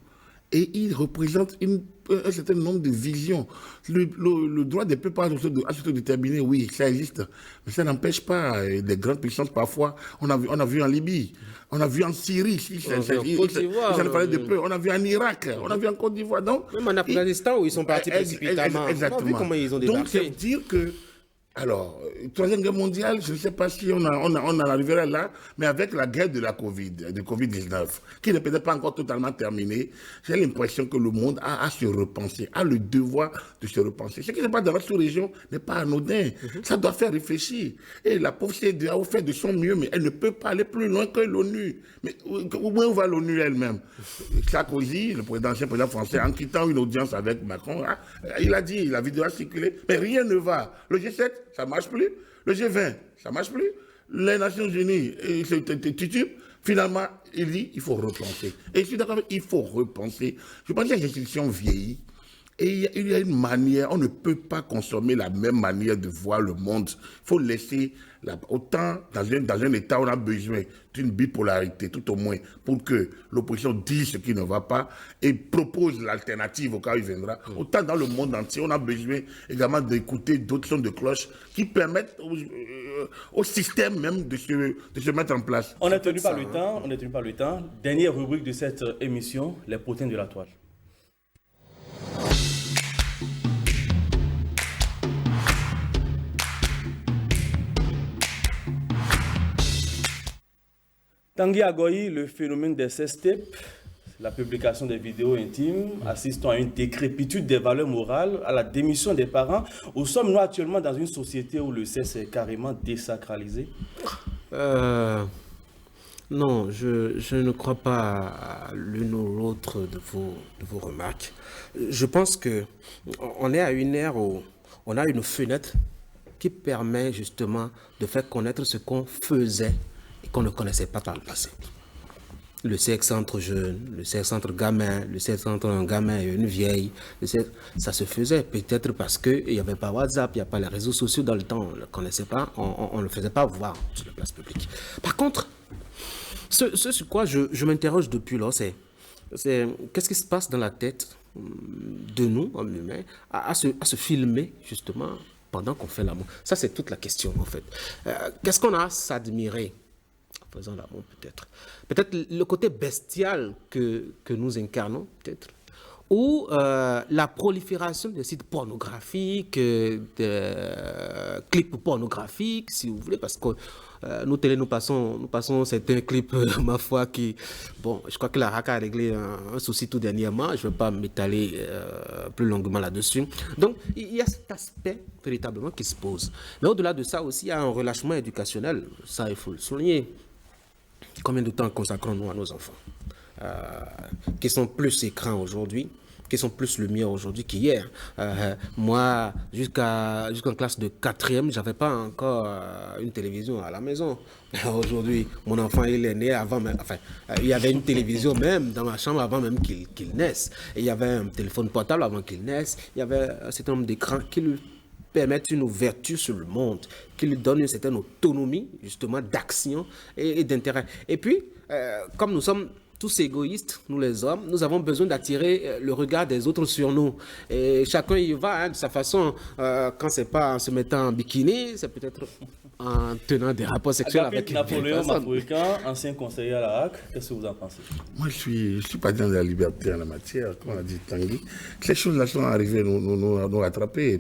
et il représente un certain nombre de visions. Le droit des peuples à se déterminer, oui, ça existe, mais ça n'empêche pas des grandes puissances parfois. On a vu en Libye, on a vu en Syrie, on a vu en Irak, on a vu en Côte d'Ivoire. Même en Afghanistan où ils sont partis précipitamment. Exactement. On a vu comment ils ont débarqué. Donc, ça veut dire que alors, Troisième Guerre mondiale, je ne sais pas si on en arriverait là, mais avec la guerre de Covid-19, qui n'est peut-être pas encore totalement terminée, j'ai l'impression que le monde a à se repenser, a le devoir de se repenser. Ce qui se passe dans notre sous-région n'est pas anodin. Ça doit faire réfléchir. Et la pauvre CEDEAO a fait de son mieux, mais elle ne peut pas aller plus loin que l'ONU. Mais où va l'ONU elle-même? Sarkozy, ancien président français, en quittant une audience avec Macron, il a dit, la vidéo a circulé, mais rien ne va. Le G7, ça ne marche plus. Le G20, ça ne marche plus. Les Nations Unies, c'est titube. Finalement, il dit il faut repenser. Et je suis d'accord, il faut repenser. Je pense que les institutions vieillissent. Et il y a une manière, on ne peut pas consommer la même manière de voir le monde. Il faut laisser, autant dans un État, on a besoin d'une bipolarité, tout au moins, pour que l'opposition dise ce qui ne va pas et propose l'alternative au cas où il viendra. Autant dans le monde entier, on a besoin également d'écouter d'autres sons de cloche qui permettent au système même de se mettre en place. On est tenu par le temps. Dernière rubrique de cette émission, les potins de la toile. Tanguy Agoyi, le phénomène des sextapes, la publication des vidéos intimes, assistant à une décrépitude des valeurs morales, à la démission des parents. Où sommes-nous actuellement dans une société où le sexe est carrément désacralisé? Non, je ne crois pas à l'une ou l'autre de vos remarques. Je pense que on est à une ère où on a une fenêtre qui permet justement de faire connaître ce qu'on faisait et qu'on ne connaissait pas par le passé. Le sexe entre jeunes, le sexe entre gamins, le sexe entre un gamin et une vieille, ça se faisait peut-être parce qu'il n'y avait pas WhatsApp, il n'y a pas les réseaux sociaux dans le temps, on ne le connaissait pas, on ne le faisait pas voir sur la place publique. Par contre, ce sur quoi je m'interroge depuis lors, c'est qu'est-ce qui se passe dans la tête de nous, hommes humains, à se filmer justement pendant qu'on fait l'amour. Ça, c'est toute la question en fait. Qu'est-ce qu'on a à s'admirer en faisant l'amour peut-être? Peut-être le côté bestial que nous incarnons, peut-être. Ou la prolifération de sites pornographiques, de clips pornographiques, si vous voulez, parce que nous, télé, nous passons certains clips, ma foi, qui... Bon, je crois que la RAC a réglé un souci tout dernièrement, je ne vais pas m'étaler plus longuement là-dessus. Donc, il y a cet aspect véritablement qui se pose. Mais au-delà de ça aussi, il y a un relâchement éducationnel, ça il faut le souligner. Combien de temps consacrons-nous à nos enfants qui sont plus écrans aujourd'hui, qui sont plus lumière aujourd'hui qu'hier. Moi, jusqu'en classe de 4e, j'avais pas encore une télévision à la maison. Aujourd'hui, mon enfant, il est né avant même... Enfin, il y avait une télévision même dans ma chambre avant même qu'il naisse. Et il y avait un téléphone portable avant qu'il naisse. Il y avait un certain nombre d'écrans qui lui permettent une ouverture sur le monde, qui lui donnent une certaine autonomie, justement, d'action et d'intérêt. Et puis, comme nous sommes tous égoïstes, nous les hommes, nous avons besoin d'attirer le regard des autres sur nous. Et chacun y va de sa façon. Quand c'est pas en se mettant en bikini, c'est peut-être en tenant des rapports sexuels avec Napoléon Mafourican, ancien conseiller à la RAC, qu'est-ce que vous en pensez? Moi, je suis pas dans la liberté en la matière, comme a dit Tanguy. Ces choses-là sont arrivées nous rattraper.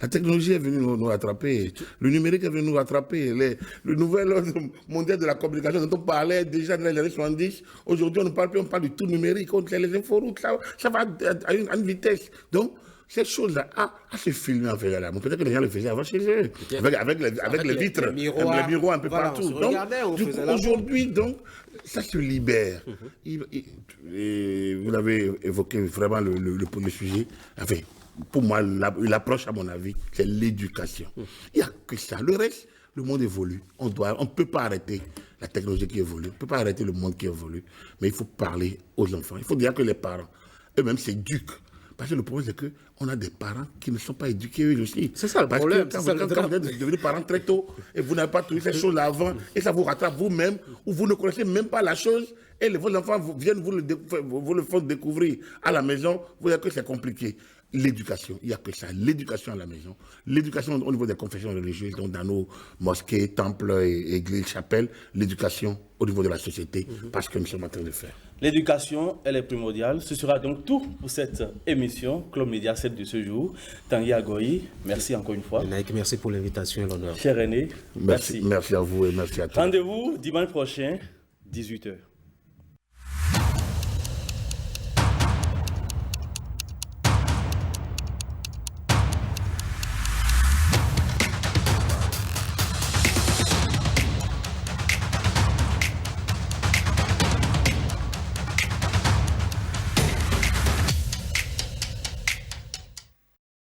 La technologie est venue nous rattraper. Le numérique est venu nous rattraper. Le nouvel ordre mondial de la communication dont on parlait déjà dans les années 70, aujourd'hui, on ne parle plus, on parle du tout numérique, on fait les inforoutes, ça va à une vitesse. Donc, ces choses-là, à se filmer en faisant l'amour. Peut-être que les gens le faisaient avant chez eux, avec les vitres, les miroirs un peu partout. Donc, aujourd'hui, donc, ça se libère. Et vous avez évoqué vraiment le sujet. Enfin, pour moi, l'approche, à mon avis, c'est l'éducation. Il n'y a que ça. Le reste, le monde évolue. On ne peut pas arrêter la technologie qui évolue. On ne peut pas arrêter le monde qui évolue. Mais il faut parler aux enfants. Il faut dire que les parents, eux-mêmes, s'éduquent. Parce que le problème, c'est qu'on a des parents qui ne sont pas éduqués eux aussi. C'est ça le problème. Parce que quand vous êtes devenu parent très tôt et vous n'avez pas trouvé ces choses-là avant, et ça vous rattrape vous-même, ou vous ne connaissez même pas la chose, et vos enfants viennent vous le font découvrir à la maison, vous voyez que c'est compliqué. L'éducation, il n'y a que ça. L'éducation à la maison. L'éducation au niveau des confessions religieuses, donc dans nos mosquées, temples, églises, chapelles. L'éducation au niveau de la société, parce que nous sommes en train de faire. L'éducation, elle est primordiale. Ce sera donc tout pour cette émission, Club Média 7 de ce jour. Tanguy Agoï, merci encore une fois. Naïk, merci pour l'invitation et l'honneur. Cher René, merci. Merci à vous et merci à tous. Rendez-vous dimanche prochain, 18h.